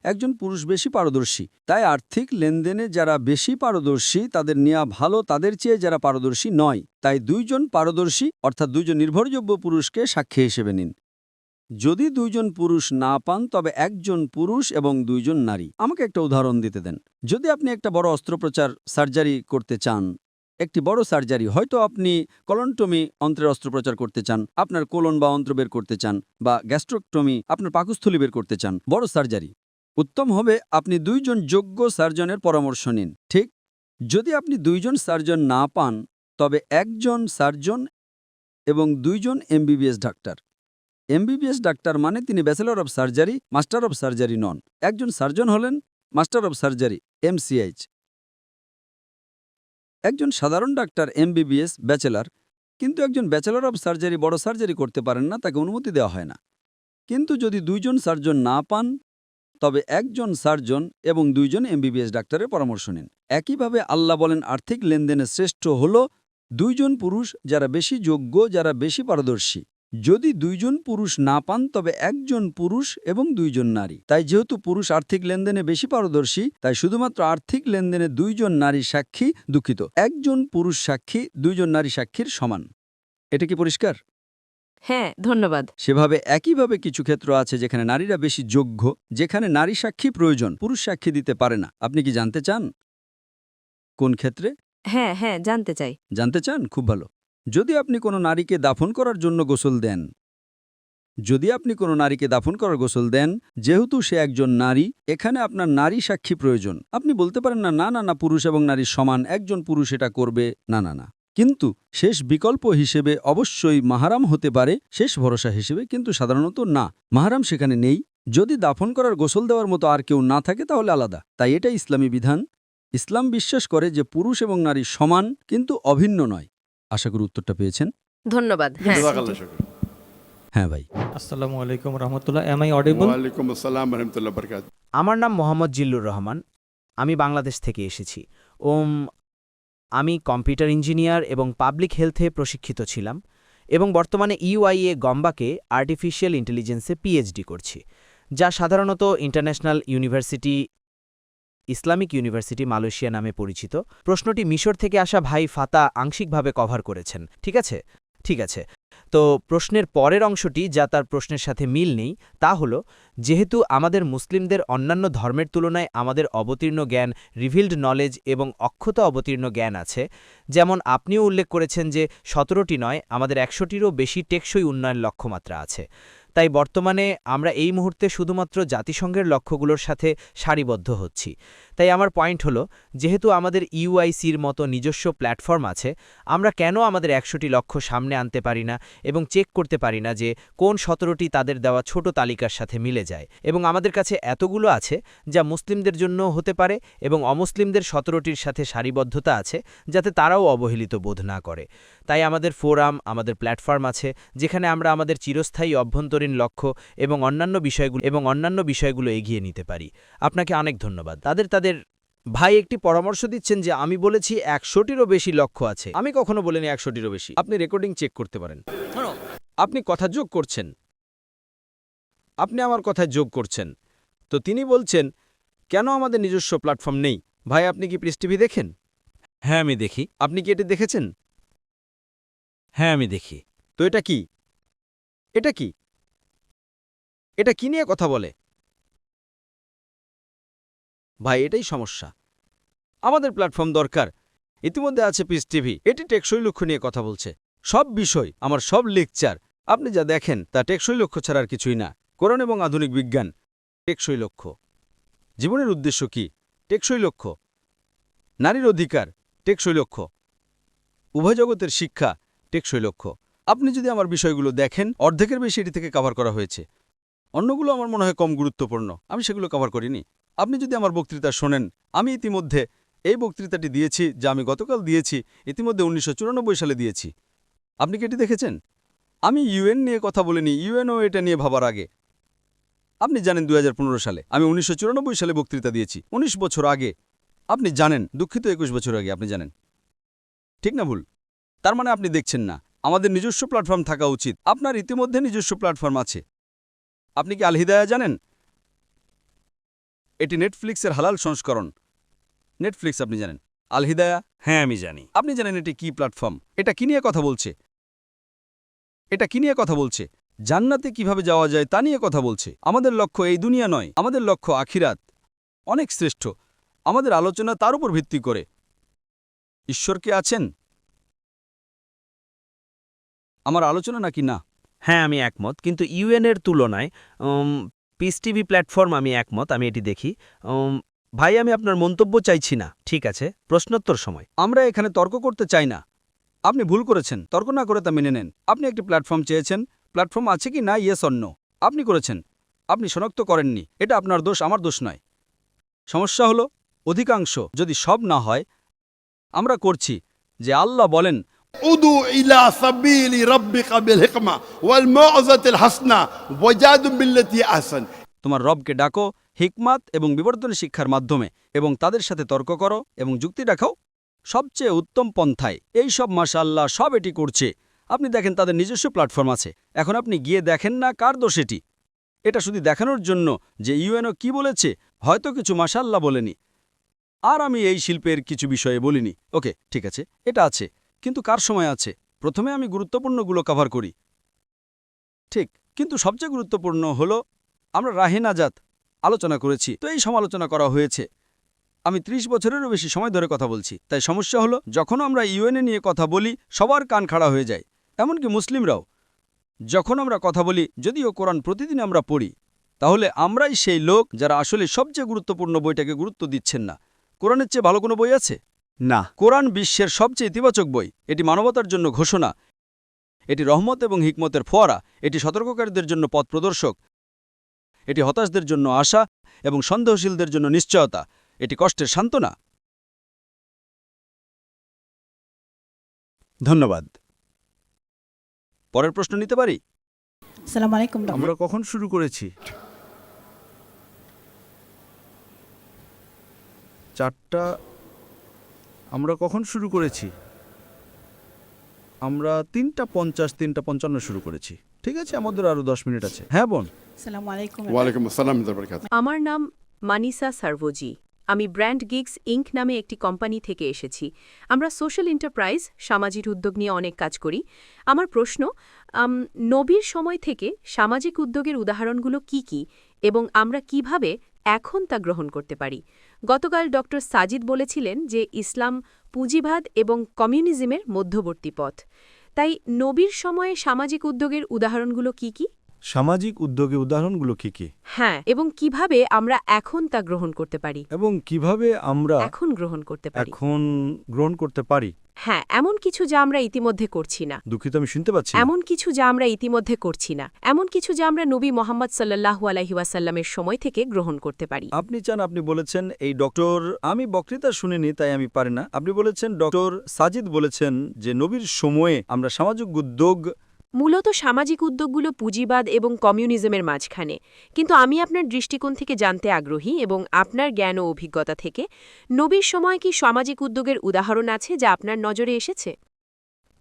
Speaker 7: একজন পুরুষ বেশি পারদর্শী, তাই আর্থিক লেনদেনে যারা বেশি পারদর্শী তাদের নেওয়া ভালো তাদের চেয়ে যারা পারদর্শী নয়। তাই দুইজন পারদর্শী অর্থাৎ দুইজন নির্ভরযোগ্য পুরুষকে সাক্ষী হিসেবে নিন। যদি দুইজন পুরুষ না পান তবে একজন পুরুষ এবং দুইজন নারী। আমাকে একটা উদাহরণ দিতে দেন। যদি আপনি একটা বড় অস্ত্রোপচার সার্জারি করতে চান, একটি বড় সার্জারি, হয়তো আপনি কলনটমি অন্ত্রের অস্ত্রোপচার করতে চান, আপনার কোলন বা অন্ত্র বের করতে চান, বা গ্যাস্ট্রোক্টমি আপনার পাকস্থলী বের করতে চান, বড় সার্জারি, উত্তম হবে আপনি দুইজন যোগ্য সার্জনের পরামর্শ নিন। ঠিক, যদি আপনি দুইজন সার্জন না পান তবে একজন সার্জন এবং দুইজন এমবিবিএস ডাক্তার। এমবিবিএস ডাক্তার মানে তিনি bachelor of surgery, master of surgery নন। একজন সার্জন হলেন মাস্টার অব সার্জারি, MCH। একজন সাধারণ ডাক্তার এমবিবিএস ব্যাচেলর, কিন্তু একজন ব্যাচেলর অব সার্জারি বড় সার্জারি করতে পারেন না, তাকে অনুমতি দেওয়া হয় না। কিন্তু যদি দুইজন সার্জন না পান তবে একজন সার্জন এবং দুইজন এমবিবিএস ডাক্তারের পরামর্শ নিন। একইভাবে আল্লাহ বলেন আর্থিক লেনদেনে শ্রেষ্ঠ হল দুইজন পুরুষ যারা বেশি যোগ্য, যারা বেশি পারদর্শী। যদি দুইজন পুরুষ না পান তবে একজন পুরুষ এবং দুইজন নারী। তাই যেহেতু পুরুষ আর্থিক লেনদেনে বেশি পারদর্শী, তাই শুধুমাত্র আর্থিক লেনদেনে দুইজন নারী সাক্ষী, দুঃখিত, একজন পুরুষ সাক্ষী দুইজন নারী সাক্ষীর সমান। এটা কি পরিষ্কার?
Speaker 1: হ্যাঁ, ধন্যবাদ।
Speaker 7: সেভাবে একইভাবে কিছু ক্ষেত্র আছে যেখানে নারীরা বেশি যোগ্য, যেখানে নারী সাক্ষী প্রয়োজন, পুরুষ সাক্ষী দিতে পারে না। আপনি কি জানতে চান কোন ক্ষেত্রে?
Speaker 1: হ্যাঁ হ্যাঁ, জানতে চাই।
Speaker 7: জানতে চান? খুব ভালো। যদি আপনি কোনো নারীকে দাফন করার জন্য গোসল দেন, যদি আপনি কোনো নারীকে দাফন করার গোসল দেন, যেহেতু সে একজন নারী, এখানে আপনার নারী সাক্ষী প্রয়োজন। আপনি বলতে পারেন না, না না না, পুরুষ এবং নারী সমান, একজন পুরুষ এটা করবে, না না না। কিন্তু শেষ বিকল্প হিসেবে অবশ্যই মাহারাম হতে পারে, শেষ ভরসা হিসেবে, কিন্তু সাধারণত না, মাহারাম সেখানে নেই। যদি দাফন করার গোসল দেওয়ার মতো আর কেউ না থাকে তাহলে আলাদা। তাই এটা ইসলামী বিধান। ইসলাম বিশ্বাস করে যে পুরুষ এবং নারী সমান কিন্তু অভিন্ন নয়। আশা করি উত্তরটা পেয়েছেন।
Speaker 1: ধন্যবাদ।
Speaker 5: জাযাকাল্লাহ শুকরান।
Speaker 7: হ্যাঁ ভাই।
Speaker 3: আসসালামু আলাইকুম রহমতুল্লাহ, এম আই অডিবল?
Speaker 5: ওয়ালাইকুম আসসালাম রহমতুল্লাহ বরকাত।
Speaker 9: আমার নাম মোহাম্মদ জিল্লুর রহমান, আমি বাংলাদেশ থেকে এসেছি। আমি কম্পিউটার ইঞ্জিনিয়ার এবং পাবলিক হেলথে প্রশিক্ষিত ছিলাম এবং বর্তমানে ইউআইএ গম্বাকে আর্টিফিশিয়াল ইন্টেলিজেন্সে পিএইচডি করছি, যা সাধারণত international university, Islamic university Malaysia নামে পরিচিত। প্রশ্নটি মিশর থেকে আসা ভাই ফাতা আংশিকভাবে কভার করেছেন। ঠিক আছে, ঠিক আছে। তো প্রশ্নের পরের অংশটি, যা তার প্রশ্নের সাথে মিল নেই, তা হল, যেহেতু আমাদের মুসলিমদের অন্যান্য ধর্মের তুলনায় আমাদের অবতীর্ণ জ্ঞান, রিভিল্ড নলেজ এবং অক্ষত অবতীর্ণ জ্ঞান আছে, যেমন আপনিও উল্লেখ করেছেন যে 17টি নয়, আমাদের 100টিরও বেশি টেকসই উন্নয়ন লক্ষ্যমাত্রা আছে। তাই বর্তমানে আমরা এই মুহূর্তে শুধুমাত্র জাতিসংঘের লক্ষ্যগুলোর সাথে সারিবদ্ধ হচ্ছি। তাই আমার পয়েন্ট হলো, যেহেতু আমাদের ইউআইসির মতো নিজস্ব প্ল্যাটফর্ম আছে, আমরা কেন আমাদের 100টি লক্ষ্য সামনে আনতে পারি না এবং চেক করতে পারি না যে কোন 17টি তাদের দেওয়া ছোট তালিকার সাথে মিলে যায়, এবং আমাদের কাছে এতগুলো আছে যা মুসলিমদের জন্য হতে পারে এবং অমুসলিমদের 17টির সাথে সারিবদ্ধতা আছে যাতে তারাও অবহেলিত বোধ না করে। তাই আমাদের ফোরাম, আমাদের প্ল্যাটফর্ম আছে যেখানে আমরা আমাদের চিরস্থায়ী অভ্যন্তরীণ লক্ষ্য এবং অন্যান্য বিষয়গুলো এগিয়ে নিতে পারি। আপনাকে অনেক ধন্যবাদ। তাদের ভাই একটি পরামর্শ দিচ্ছেন যে আমি বলেছি 100টিরও বেশি লক্ষ্য আছে। আমি কখনো বলিনি 100টিরও বেশি। আপনি রেকর্ডিং চেক করতে পারেন। আপনি কথা যোগ করছেন, আপনি আমার কথায় যোগ করছেন। তো তিনি বলছেন কেন আমাদের নিজস্ব প্ল্যাটফর্ম নেই। ভাই, আপনি কি পিস টিভি দেখেন? হ্যাঁ, আমি দেখি। আপনি কি এটি দেখেছেন? হ্যাঁ, আমি দেখি। তো এটা কি? এটা কি? এটা কি নিয়ে কথা বলে? ভাই, এটাই সমস্যা। আমাদের প্ল্যাটফর্ম দরকার। ইতিমধ্যে আছে পিস টিভি, এটি টেকসই লক্ষ্য নিয়ে কথা বলছে। সব বিষয়, আমার সব লেকচার আপনি যা দেখেন তা টেকসই লক্ষ্য ছাড়া আর কিছুই না। কোরআন এবং আধুনিক বিজ্ঞান টেকসই লক্ষ্য। জীবনের উদ্দেশ্য কি? টেকসই লক্ষ্য। নারীর অধিকার টেকসই লক্ষ্য। উভয় জগতের শিক্ষা টেকসই লক্ষ্য। আপনি যদি আমার বিষয়গুলো দেখেন, অর্ধেকের বেশি এটি থেকে কভার করা হয়েছে। অন্যগুলো আমার মনে হয় কম গুরুত্বপূর্ণ, আমি সেগুলো কভার করিনি। আপনি যদি আমার বক্তৃতা শোনেন, আমি ইতিমধ্যে এই বক্তৃতাটি দিয়েছি যা আমি গতকাল দিয়েছি, ইতিমধ্যে 1994 সালে দিয়েছি। আপনি কি এটি দেখেছেন?
Speaker 6: আমি ইউএন নিয়ে কথা বলিনি, ইউএনও এটা নিয়ে ভাবার আগে। আপনি জানেন 2015 সালে আমি 1994 সালে বক্তৃতা দিয়েছি, 19 বছর আগে। আপনি জানেন, দুঃখিত 21 বছর আগে, আপনি জানেন। ঠিক না ভুল? তার মানে আপনি দেখছেন না। আমাদের নিজস্ব প্ল্যাটফর্ম থাকা উচিত। আপনার ইতিমধ্যে নিজস্ব প্ল্যাটফর্ম আছে। আপনি কি আল হিদায়া জানেন? এটি নেটফ্লিক্সের হালাল সংস্করণ। নেটফ্লিক্স আপনি জানেন। আল হিদায়া,
Speaker 10: হ্যাঁ আমি জানি।
Speaker 6: আপনি জানেন এটি কি প্ল্যাটফর্ম? এটা কি নিয়ে কথা বলছে? এটা কি নিয়ে কথা বলছে? জান্নাতে কিভাবে যাওয়া যায় তা নিয়ে কথা বলছে। আমাদের লক্ষ্য এই দুনিয়া নয়, আমাদের লক্ষ্য আখিরাত। অনেক শ্রেষ্ঠ। আমাদের আলোচনা তার উপর ভিত্তি করে। ঈশ্বরকে আছেন আমার আলোচনা নাকি না?
Speaker 9: হ্যাঁ আমি একমত, কিন্তু ইউএনের তুলনায় পিস টিভি প্ল্যাটফর্ম আমি একমত, আমি এটি দেখি। ভাই আমি আপনার মন্তব্য চাইছি না। ঠিক আছে, প্রশ্নোত্তর সময়।
Speaker 6: আমরা এখানে তর্ক করতে চাই না। আপনি ভুল করেছেন, তর্ক না করে তা মেনে নেন। আপনি একটি প্ল্যাটফর্ম চেয়েছেন, প্ল্যাটফর্ম আছে কি না, ইয়েস অর নো। আপনি করেছেন, আপনি শনাক্ত করেননি। এটা আপনার দোষ, আমার দোষ নয়। সমস্যা হলো অধিকাংশ, যদি সব না হয়, আমরা করছি যে আল্লাহ বলেন
Speaker 5: উদু ইলা সাবিলি রাব্বিকা বিল হিকমা ওয়াল মাউযাতিল হাসনা ওয়াজাদু বিল্লাতি আহসান।
Speaker 6: তোমার রবকে ডাকো হিকমাত এবং বিবর্তনী শিক্ষার মাধ্যমে, এবং তাদের সাথে তর্ক করো এবং যুক্তি দেখাও সবচেয়ে উত্তম পন্থায়। এই সব মাশাআল্লাহ সব এটি করছে। আপনি দেখেন তাদের নিজস্ব প্ল্যাটফর্ম আছে। এখন আপনি গিয়ে দেখেন না কার দোষ এটি। এটা শুধু দেখানোর জন্য যে ইউএনও কি বলেছে, হয়তো কিছু মাশাআল্লাহ বলেনি, আর আমি এই শিল্পের কিছু বিষয়ে বলিনি। ওকে, ঠিক আছে, এটা আছে, কিন্তু কার সময় আছে? প্রথমে আমি গুরুত্বপূর্ণগুলো কভার করি। ঠিক, কিন্তু সবচেয়ে গুরুত্বপূর্ণ হলো আমরা রাহে নাজাত আলোচনা করেছি, তো এই সমালোচনা করা হয়েছে। আমি 30 বছরেরও বেশি সময় ধরে কথা বলছি। তাই সমস্যা হলো যখন আমরা ইউএনএ নিয়ে কথা বলি সবার কান খাড়া হয়ে যায়, এমনকি মুসলিমরাও। যখন আমরা কথা বলি, যদিও কোরআন প্রতিদিন আমরা পড়ি, তাহলে আমরাই সেই লোক যারা আসলে সবচেয়ে গুরুত্বপূর্ণ বইটাকে গুরুত্ব দিচ্ছেন না। কোরআনের চেয়ে ভালো কোনো বই আছে?
Speaker 2: না।
Speaker 6: কোরআন বিশ্বের সবচেয়ে ইতিবাচক বই। এটি মানবতার জন্য ঘোষণা, এটি রহমত এবং হিকমতের ফোয়ারা, এটি সতর্ককারীদের জন্য পথ প্রদর্শক, এটি হতাশদের জন্য আশা এবং সন্দেহশীলদের জন্য নিশ্চয়তা, এটি কষ্টের সান্ত্বনা।
Speaker 2: ধন্যবাদ।
Speaker 6: পরের প্রশ্ন নিতে পারি?
Speaker 4: আসসালামু আলাইকুম ডক্টর।
Speaker 10: আমরা কখন শুরু করেছি? 4টা। আমরা কখন শুরু করেছি? আমরা 3:50, 3:55 শুরু করেছি। ঠিক আছে, আমাদের আরো 10 মিনিট আছে। হ্যাঁ বোন।
Speaker 4: আসসালামু আলাইকুম।
Speaker 5: ওয়ালাইকুম আসসালাম ওয়া বারাকাতুহু।
Speaker 1: আমার নাম মানিসা সার্ভোজি। আমি ব্র্যান্ড গিগস ইঙ্ক নামে একটি কোম্পানি থেকে এসেছি। আমরা সোশ্যাল এন্টারপ্রাইজ, সামাজিক উদ্যোগ নিয়ে অনেক কাজ করি। আমার প্রশ্ন, নবীর সময় থেকে সামাজিক উদ্যোগের উদাহরণগুলো কি কি এবং আমরা কিভাবে এখন তা গ্রহণ করতে পারি? গতকাল ডক্টর সাজিদ বলেছিলেন যে ইসলাম পুঁজিবাদ এবং কমিউনিজমের মধ্যবর্তী পথ। তাই নবীর সময়ে সামাজিক উদ্যোগের উদাহরণগুলো কি কি?
Speaker 10: সামাজিক উদ্যোগে উদাহরণগুলো কি কি?
Speaker 1: হ্যাঁ, এবং কিভাবে আমরা এখন তা গ্রহণ করতে পারি?
Speaker 10: এবং কিভাবে আমরা
Speaker 1: এখন গ্রহণ করতে পারি?
Speaker 10: এখন গ্রহণ করতে পারি?
Speaker 1: হ্যাঁ, এমন কিছু যা আমরা ইতিমধ্যে করছি না।
Speaker 10: দুঃখিত, আমি শুনতে পাচ্ছি না।
Speaker 1: এমন কিছু যা আমরা ইতিমধ্যে করছি না। এমন কিছু যা আমরা নবী মোহাম্মদ সাল্লাল্লাহু আলাইহি ওয়াসাল্লামের সময় থেকে গ্রহণ করতে পারি।
Speaker 6: আপনি চান, আপনি বলেছেন এই ডক্টর, আমি বক্তৃতা শুনিনি তাই আমি পারি না। আপনি বলেছেন ডক্টর সাজিদ বলেছেন যে নবীর সময়ে আমরা সামাজিক উদ্যোগ,
Speaker 1: মূলত সামাজিক উদ্যোগগুলো পুঁজিবাদ এবং কমিউনিজমের মাঝখানে। কিন্তু আমি আপনার দৃষ্টিকোণ থেকে জানতে আগ্রহী এবং আপনার জ্ঞান ও অভিজ্ঞতা থেকে নবীর সময় কি সামাজিক উদ্যোগের উদাহরণ আছে যা আপনার নজরে এসেছে?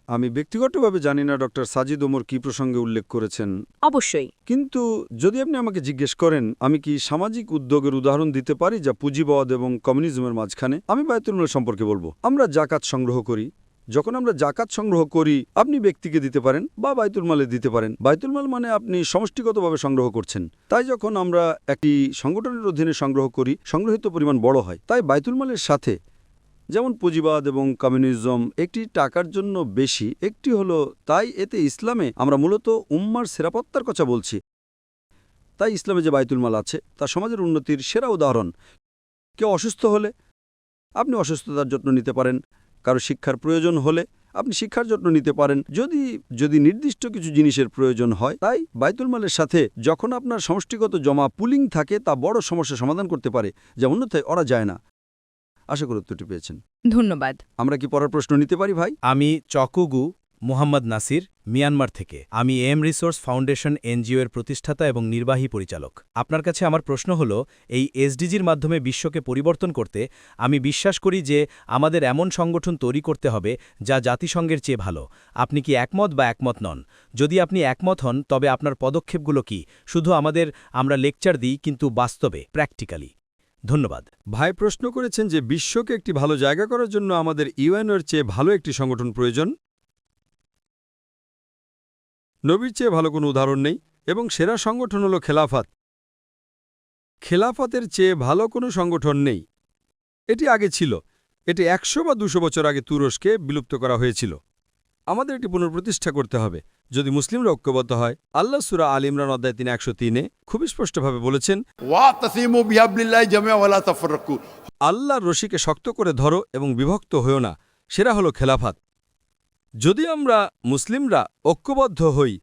Speaker 6: আমি ব্যক্তিগতভাবে জানি না ডক্টর সাজিদ ওমর কি প্রসঙ্গে উল্লেখ করেছেন,
Speaker 1: অবশ্যই।
Speaker 6: কিন্তু যদি আপনি আমাকে জিজ্ঞেস করেন আমি কি সামাজিক উদ্যোগের উদাহরণ দিতে পারি যা পুঁজিবাদ এবং কমিউনিজমের মাঝখানে, আমি বায়তুল মাল সম্পর্কে বলবো। আমরা জাকাত সংগ্রহ করি। যখন আমরা জাকাত সংগ্রহ করি, আপনি ব্যক্তিকে দিতে পারেন বা বাইতুল মালে দিতে পারেন। বাইতুল মাল মানে আপনি সমষ্টিগতভাবে সংগ্রহ করছেন। তাই যখন আমরা একটি সংগঠনের অধীনে সংগ্রহ করি, সংগ্রহিত পরিমাণ বড় হয়। তাই বাইতুল মালের সাথে যেমন পুঁজিবাদ এবং কমিউনিজম একটি টাকার জন্য বেশি, একটি হলো, তাই এতে ইসলামে আমরা মূলত উম্মার সেরাপত্তার কথা বলছি। তাই ইসলামে যে বাইতুল মাল আছে তা সমাজের উন্নতির সেরা উদাহরণ। কেউ অসুস্থ হলে আপনি অসুস্থতার যত্ন নিতে পারেন, কারো শিক্ষার প্রয়োজন হলে আপনি শিক্ষার যত্ন নিতে পারেন, যদি নির্দিষ্ট কিছু জিনিসের প্রয়োজন হয়। তাই বাইতুল মালের সাথে যখন আপনার সমষ্টিগত জমা পুলিং থাকে তা বড় সমস্যা সমাধান করতে পারে, যা অন্যথায় ওরা যায় না। আশা করি উত্তরটি পেয়েছেন।
Speaker 1: ধন্যবাদ।
Speaker 6: আমরা কি পরের প্রশ্ন নিতে পারি ভাই?
Speaker 10: আমি চকুগু মোহাম্মদ নাসির,
Speaker 2: মিয়ানমার থেকে। আমি রিসোর্স ফাউন্ডেশন এনজিও এর প্রতিষ্ঠাতা এবং নির্বাহী পরিচালক। আপনার কাছে আমার প্রশ্ন হল, এই এসডিজির মাধ্যমে বিশ্বকে পরিবর্তন করতে আমি বিশ্বাস করি যে আমাদের এমন সংগঠন তৈরি করতে হবে যা জাতিসংঘের চেয়ে ভালো। আপনি কি একমত বা একমত নন? যদি আপনি একমত হন তবে আপনার পদক্ষেপগুলো কি? শুধু আমরা লেকচার দিই, কিন্তু বাস্তবে প্র্যাকটিক্যালি। ধন্যবাদ।
Speaker 6: ভাই প্রশ্ন করেছেন যে বিশ্বকে একটি ভালো জায়গা করার জন্য আমাদের ইউএনওর চেয়ে ভালো একটি সংগঠন প্রয়োজন। নবীর চেয়ে ভালো কোনো উদাহরণ নেই, এবং সেরা সংগঠন হল খেলাফত। খেলাফতের চেয়ে ভালো কোনো সংগঠন নেই। এটি আগে ছিল, এটি ১০০ বা ২০০ বছর আগে তুরস্কে বিলুপ্ত করা হয়েছিল। আমাদের এটি পুনঃপ্রতিষ্ঠা করতে হবে যদি মুসলিমরা ঐক্যবদ্ধ হয়। আল্লাহ সূরা আল ইমরান অধ্যায় ৩:১০৩ খুবই স্পষ্টভাবে বলেছেন,
Speaker 5: واعتصموا بحبل الله جميعا ولا تفرقوا।
Speaker 6: আল্লাহর রশিকে শক্ত করে ধরো এবং বিভক্ত হও না। সেরা হলো খেলাফত। যদি আমরা মুসলিমরা ঐক্যবদ্ধ হই,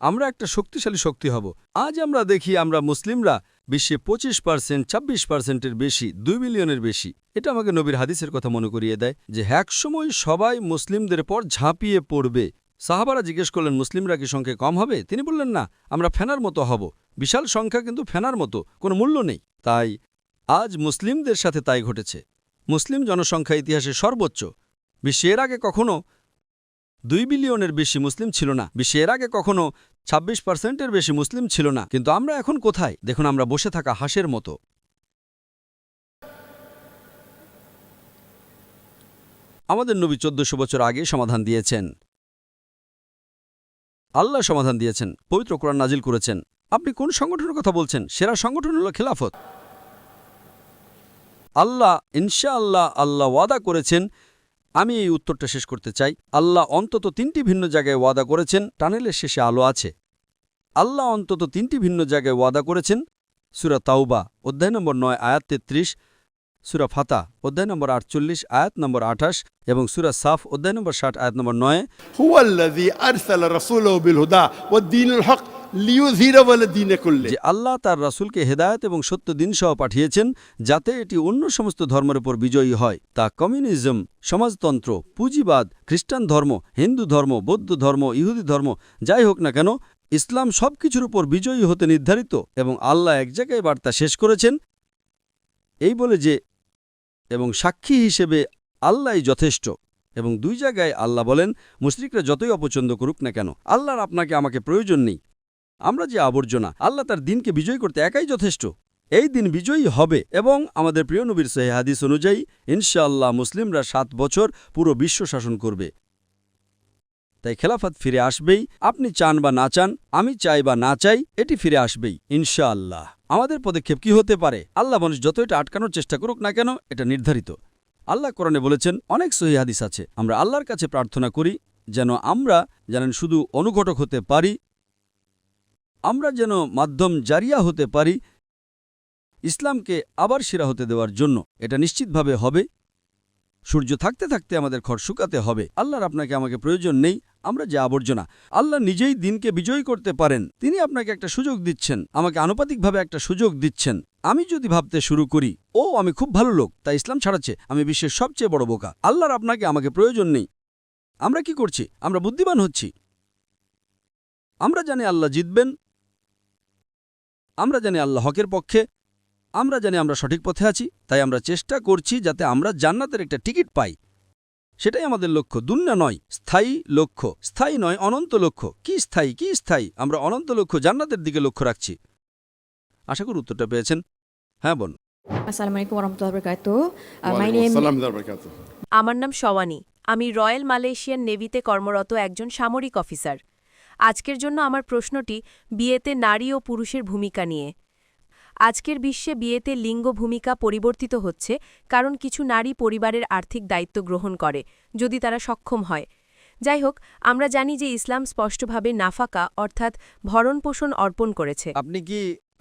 Speaker 6: আমরা একটা শক্তিশালী শক্তি হব। আজ আমরা দেখি আমরা মুসলিমরা বিশ্বে ২৫%, ২৬%-এর বেশি, ২ মিলিয়নের বেশি। এটা আমাকে নবীর হাদিসের কথা মনে করিয়ে দেয় যে একসময় সবাই মুসলিমদের পর ঝাঁপিয়ে পড়বে। সাহাবারা জিজ্ঞেস করলেন, মুসলিমরা কি সংখ্যায় কম হবে? তিনি বললেন, না, আমরা ফেনার মতো হব। বিশাল সংখ্যা কিন্তু ফেনার মতো, কোনো মূল্য নেই। তাই আজ মুসলিমদের সাথে তাই ঘটেছে। মুসলিম জনসংখ্যা ইতিহাসে সর্বোচ্চ। বিশ্বের আগে কখনো ২ বিলিয়নের বেশি মুসলিম ছিল না। বিশ্বের আগে কখনো ২৬%-এর বেশি মুসলিম ছিল না। কিন্তু আমরা এখন কোথায়? দেখুন, আমরা বসে থাকা হাঁসের মতো। আমাদের নবী ১৪০০ বছর আগে সমাধান দিয়েছেন। আল্লাহ সমাধান দিয়েছেন, পবিত্র কোরআন নাজিল করেছেন। আপনি কোন সংগঠনের কথা বলছেন? সেরা সংগঠন হল খেলাফত। আল্লাহ ইনশাআল্লাহ আল্লাহ ওয়াদা করেছেন। আমি এই উত্তরটা শেষ করতে চাই। আল্লাহ অন্তত ৩টি ভিন্ন জায়গায় ওয়াদা করেছেন। টানেলের শেষে আলো আছে। আল্লাহ অন্তত ৩টি ভিন্ন জায়গায় ওয়াদা করেছেন। সূরা তাওবা অধ্যায় নম্বর ৯ আয়াত ৩৩, সূরা ফাতা অধ্যায় নম্বর ৪৮ আয়াত নম্বর ২৮ এবং সূরা সাফ অধ্যায় নম্বর ৬০ আয়াত নম্বর ৯।
Speaker 5: هو الذي أرسل رسوله بالهدى والدين الحق লিইয়ুযহিরাহু আলা দীনি কুল্লি।
Speaker 6: যে আল্লাহ তার রাসূলকে হেদায়েত এবং সত্য দিন সহ পাঠিয়েছেন, যাতে এটি অন্য সমস্ত ধর্মের উপর বিজয়ী হয়। তা কমিউনিজম, সমাজতন্ত্র, পুঁজিবাদ, খ্রিস্টান ধর্ম, হিন্দু ধর্ম, বৌদ্ধ ধর্ম, ইহুদি ধর্ম, যাই হোক না কেন, ইসলাম সবকিছুর উপর বিজয়ী হতে নির্ধারিত। এবং আল্লাহ এক জায়গায় বার্তা শেষ করেছেন এই বলে যে, এবং সাক্ষী হিসেবে আল্লাহই যথেষ্ট। এবং ২ জায়গায় আল্লাহ বলেন, মুশরিকরা যতই অপছন্দ করুক না কেন, আল্লাহর আপনাকে আমাকে প্রয়োজন নেই। আমরা যে আবর্জনা, আল্লাহ তার দিনকে বিজয়ী করতে একাই যথেষ্ট। এই দিন বিজয়ী হবে। এবং আমাদের প্রিয় নবীর সহিহ হাদিস অনুযায়ী ইনশাআল্লাহ মুসলিমরা ৭ বছর পুরো বিশ্ব শাসন করবে। তাই খেলাফত ফিরে আসবেই। আপনি চান বা না চান, আমি চাই বা না চাই, এটি ফিরে আসবেই ইনশাআল্লাহ। আমাদের পদক্ষেপ কি হতে পারে? আল্লাহ মানুষ যত এটা আটকানোর চেষ্টা করুক না কেন, এটা নির্ধারিত। আল্লাহ কোরআনে বলেছেন, অনেক সহিহ হাদিস আছে। আমরা আল্লাহর কাছে প্রার্থনা করি যেন আমরা শুধু অনুঘটক হতে পারি, আমরা যেন মাধ্যম জারিয়া হতে পারি ইসলামকে আবার সেরা হতে দেওয়ার জন্য। এটা নিশ্চিতভাবে হবে। সূর্য থাকতে থাকতে আমাদের খড় শুকাতে হবে। আল্লাহর আপনাকে আমাকে প্রয়োজন নেই। আমরা যে আবর্জনা। আল্লাহ নিজেই দিনকে বিজয়ী করতে পারেন। তিনি আপনাকে একটা সুযোগ দিচ্ছেন, আমাকে আনুপাতিকভাবে একটা সুযোগ দিচ্ছেন। আমি যদি ভাবতে শুরু করি, ও আমি খুব ভালো লোক, তাই ইসলাম ছাড়াচ্ছে, আমি বিশ্বের সবচেয়ে বড় বোকা। আল্লাহর আপনাকে আমাকে প্রয়োজন নেই। আমরা কি করছি? আমরা বুদ্ধিমান হচ্ছি। আমরা জানি আল্লাহ জিতবেন। আমরা জানি আল্লাহ হকের পক্ষে। আমরা জানি আমরা সঠিক পথে আছি। তাই আমরা চেষ্টা করছি যাতে আমরা জান্নাতের একটা টিকিট পাই। সেটাই আমাদের লক্ষ্য। দুনিয়া নয়, স্থায়ী লক্ষ্য। স্থায়ী নয়, অনন্ত লক্ষ্য। কি স্থায়ী? কি স্থায়ী? আমরা অনন্ত লক্ষ্য জান্নাতের দিকে লক্ষ্য রাখছি। আশা করি উত্তরটা পেয়েছেন। হ্যাঁ বোন।
Speaker 11: আসসালামু আলাইকুম ওয়া রাহমাতুল্লাহি ওয়া বারাকাতুহু।
Speaker 5: ওয়ালাইকুম আসসালাম ওয়া বারাকাতুহু।
Speaker 1: আমার নাম শওয়ানি। আমি রয়্যাল মালয়েশিয়ান নেভিতে কর্মরত একজন সামরিক অফিসার। আজকের জন্য আমার প্রশ্নটি বিয়েতে নারী ও পুরুষের ভূমিকা নিয়ে। আজকের বিশ্বে বিয়েতে লিঙ্গ ভূমিকা পরিবর্তিত হচ্ছে, কারণ কিছু নারী পরিবারের আর্থিক দায়িত্ব গ্রহণ করে যদি তারা সক্ষম হয়। যাই হোক, আমরা জানি যে ইসলাম স্পষ্টভাবে নাফাকা অর্থাৎ ভরণপোষণ অর্পণ করেছে।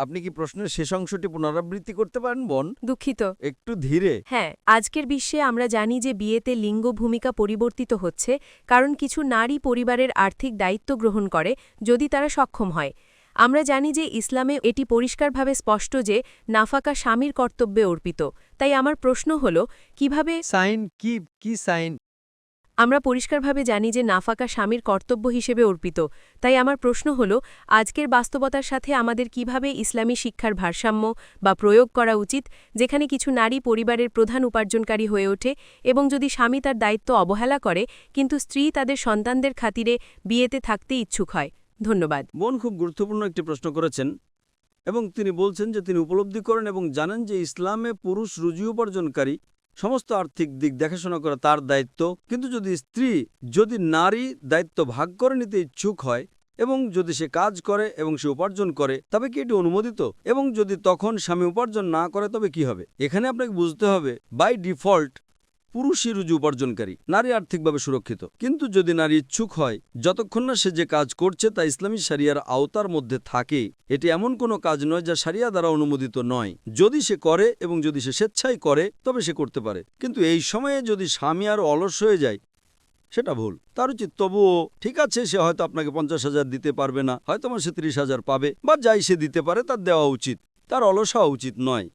Speaker 6: আপনি কি প্রশ্নের শেষ অংশটি পুনরাবৃত্তি করতে পারেন বোন?
Speaker 1: দুঃখিত,
Speaker 6: একটু ধীরে।
Speaker 1: হ্যাঁ, আজকের বিশ্বে আমরা জানি যে বিয়েতে লিঙ্গ ভূমিকা পরিবর্তিত হচ্ছে, কারণ কিছু নারী পরিবারের আর্থিক দায়িত্ব গ্রহণ করে যদি তারা সক্ষম হয়। আমরা জানি যে ইসলামে এটি পরিষ্কারভাবে স্পষ্ট যে নাফাকা স্বামীর কর্তব্যে অর্পিত। তাই আমার প্রশ্ন হল, কিভাবে
Speaker 8: সাইন কি সাইন?
Speaker 1: আমরা পরিষ্কারভাবে জানি যে নাফাকা স্বামীর কর্তব্য হিসেবে অর্পিত, তাই আমার প্রশ্ন হল আজকের বাস্তবতার সাথে আমাদের কিভাবে ইসলামী শিক্ষার ভারসাম্য বা প্রয়োগ করা উচিত, যেখানে কিছু নারী পরিবারের প্রধান উপার্জনকারী হয়ে ওঠে এবং যদি স্বামী তার দায়িত্ব অবহেলা করে কিন্তু স্ত্রী তাদের সন্তানদের খাতিরে বিয়েতে থাকতে ইচ্ছুক হয়। ধন্যবাদ।
Speaker 7: বোন খুব গুরুত্বপূর্ণ একটি প্রশ্ন করেছেন এবং তিনি বলছেন যে তিনি উপলব্ধি করেন এবং জানেন যে ইসলামে পুরুষ রুজি উপার্জনকারী, সমস্ত আর্থিক দিক দেখাশোনা করা তার দায়িত্ব। কিন্তু যদি নারী দায়িত্ব ভাগ করে নিতে ইচ্ছুক হয় এবং যদি সে কাজ করে এবং সে উপার্জন করে, তবে কি এটি অনুমোদিত? এবং যদি তখন স্বামী উপার্জন না করে তবে কি হবে? এখানে আপনাকে বুঝতে হবে বাই ডিফল্ট পুরুষই রুজি উপার্জনকারী, নারী আর্থিকভাবে সুরক্ষিত। কিন্তু যদি নারী ইচ্ছুক হয়, যতক্ষণ না সে যে কাজ করছে তা ইসলামী শরিয়ার আওতার মধ্যে থাকে, এটি এমন কোনো কাজ নয় যা শরিয়া দ্বারা অনুমোদিত নয়। যদি সে করে এবং যদি সে স্বেচ্ছায় করে তবে সে করতে পারে। কিন্তু এই সময়ে যদি স্বামী আরও অলস হয়ে যায়, সেটা ভুল। তার উচিত তবুও, ঠিক আছে সে হয়তো আপনাকে 50,000 দিতে পারবে না, হয়তো আমার সে 30,000 পাবে, বা যাই সে দিতে পারে তার দেওয়া উচিত, তার অলস হওয়া উচিত নয়।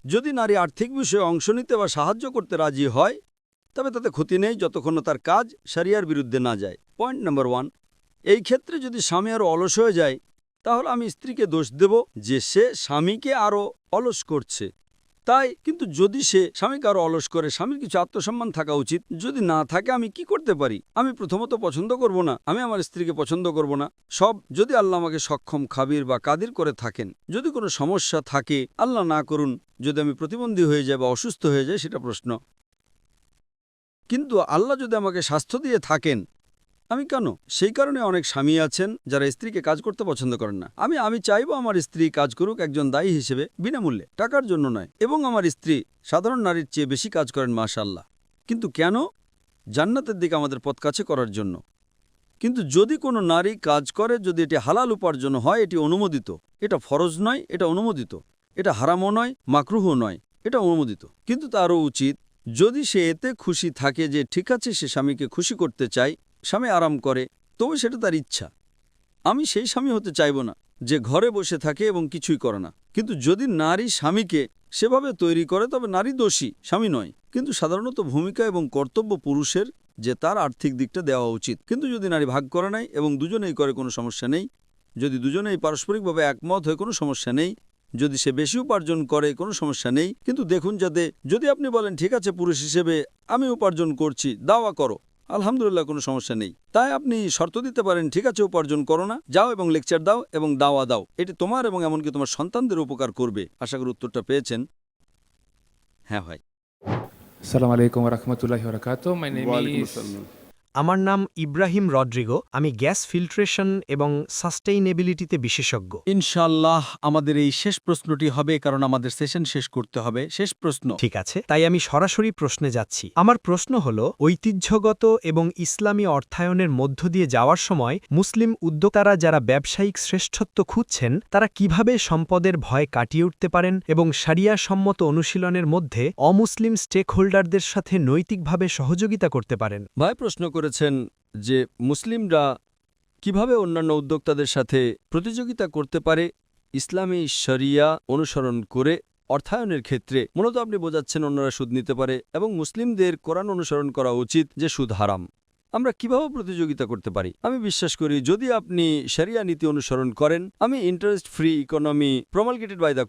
Speaker 7: যদি নারী আর্থিক বিষয়ে অংশ নিতে বা সাহায্য করতে রাজি হয় তবে তাতে ক্ষতি নেই, যতক্ষণ না তার কাজ শরিয়ার বিরুদ্ধে না যায়। পয়েন্ট নাম্বার 1, এই ক্ষেত্রে যদি স্বামী আরও অলস হয়ে যায় তাহলে আমি স্ত্রীকে দোষ দেব যে সে স্বামীকে আরও অলস করছে। তাই কিন্তু যদি সে স্বামীকে আরও অলস করে, স্বামীর কিছু আত্মসম্মান থাকা উচিত। যদি না থাকে আমি কি করতে পারি? আমি প্রথমত পছন্দ করব না, আমি আমার স্ত্রীকে পছন্দ করব না। যদি আল্লাহ আমাকে সক্ষম, খাবির বা কাদির করে থাকেন, যদি কোনো সমস্যা থাকে, আল্লাহ না করুন, যদি আমি প্রতিবন্ধী হয়ে যাই বা অসুস্থ হয়ে যাই সেটা প্রশ্ন, কিন্তু আল্লাহ যদি আমাকে স্বাস্থ্য দিয়ে থাকেন, আমি কেন? সেই কারণে অনেক স্বামী আছেন যারা স্ত্রীকে কাজ করতে পছন্দ করেন না। আমি চাইবো আমার স্ত্রী কাজ করুক একজন দায়ী হিসেবে, বিনামূল্যে, টাকার জন্য নয়। এবং আমার স্ত্রী সাধারণ নারীর চেয়ে বেশি কাজ করেন মাশাআল্লাহ। কিন্তু কেন? জান্নাতের দিকে আমাদের পথ কাছে করার জন্য। কিন্তু যদি কোনো নারী কাজ করে, যদি এটি হালাল উপার্জন হয়, এটি অনুমোদিত। এটা ফরজ নয়, এটা অনুমোদিত। এটা হারামও নয়, মাকরুহও নয়, এটা অনুমোদিত। কিন্তু তারও উচিত, যদি সে এতে খুশি থাকে যে ঠিক আছে সে স্বামীকে খুশি করতে চায়, স্বামী আরাম করে, তবে সেটা তার ইচ্ছা। আমি সেই স্বামী হতে চাইব না যে ঘরে বসে থাকে এবং কিছুই করে না। কিন্তু যদি নারী স্বামীকে সেভাবে তৈরি করে তবে নারী দোষী, স্বামী নয়। কিন্তু সাধারণত ভূমিকা এবং কর্তব্য পুরুষের যে তার আর্থিক দিকটা দেওয়া উচিত। কিন্তু যদি নারী ভাগ করে নেয় এবং দুজনেই করে, কোনো সমস্যা নেই। যদি দুজনেই পারস্পরিকভাবে একমত হয়ে, কোনো সমস্যা নেই। যদি সে বেশি উপার্জন করে, কোনো সমস্যা নেই। কিন্তু দেখুন যাতে, যদি আপনি বলেন ঠিক আছে পুরুষ হিসেবে আমি উপার্জন করছি, দাওয়া করো, আলহামদুলিল্লাহ, কোনো সমস্যা নেই। তাই আপনি শর্ত দিতে পারেন ঠিক আছে উপার্জন করো না, যাও এবং লেকচার দাও এবং দাওয়া দাও। এটি তোমার এবং এমনকি তোমার সন্তানদের উপকার করবে। আশা করি উত্তরটা পেয়েছেন। হ্যাঁ ভাই।
Speaker 12: আসসালামু আলাইকুম ওয়া রাহমাতুল্লাহি ওয়া বারাকাতুহু। মাই নেম
Speaker 5: ওয়ালাইকুম
Speaker 12: ইজ
Speaker 5: আসসালাম।
Speaker 2: আমার নাম ইব্রাহিম রড্রিগো। আমি গ্যাস ফিল্ট্রেশন এবং সাস্টেইনেবিলিটিতে বিশেষজ্ঞ।
Speaker 6: ইনশাআল্লাহ আমাদের এই শেষ প্রশ্নটি হবে, কারণ আমাদের সেশন শেষ করতে হবে। শেষ প্রশ্ন।
Speaker 2: ঠিক আছে, তাই আমি সরাসরি প্রশ্নে যাচ্ছি। আমার প্রশ্ন হল, ঐতিহ্যগত এবং ইসলামী অর্থায়নের মধ্য দিয়ে যাওয়ার সময় মুসলিম উদ্যোক্তারা যারা ব্যবসায়িক শ্রেষ্ঠত্ব খুঁজছেন তারা কিভাবে সম্পদের ভয় কাটিয়ে উঠতে পারেন এবং শরিয়া সম্মত অনুশীলনের মধ্যে অমুসলিম স্টেকহোল্ডারদের সাথে নৈতিকভাবে সহযোগিতা করতে পারেন?
Speaker 7: ভাই প্রশ্ন করেছেন যে মুসলিমরা কিভাবে অন্যান্য উদ্যোক্তাদের সাথে প্রতিযোগিতা করতে পারে ইসলামী শরিয়া অনুসরণ করে অর্থায়নের ক্ষেত্রে। মূলত আপনি বোঝাচ্ছেন অন্যরা সুদ নিতে পারে এবং মুসলিমদের কোরআন অনুসরণ করা উচিত যে সুদ হারাম। আমরা কিভাবে প্রতিযোগিতা করতে পারি? আমি বিশ্বাস করি যদি আপনি শরিয়া নীতি অনুসরণ করেন, আমি interest free economy promulgated by the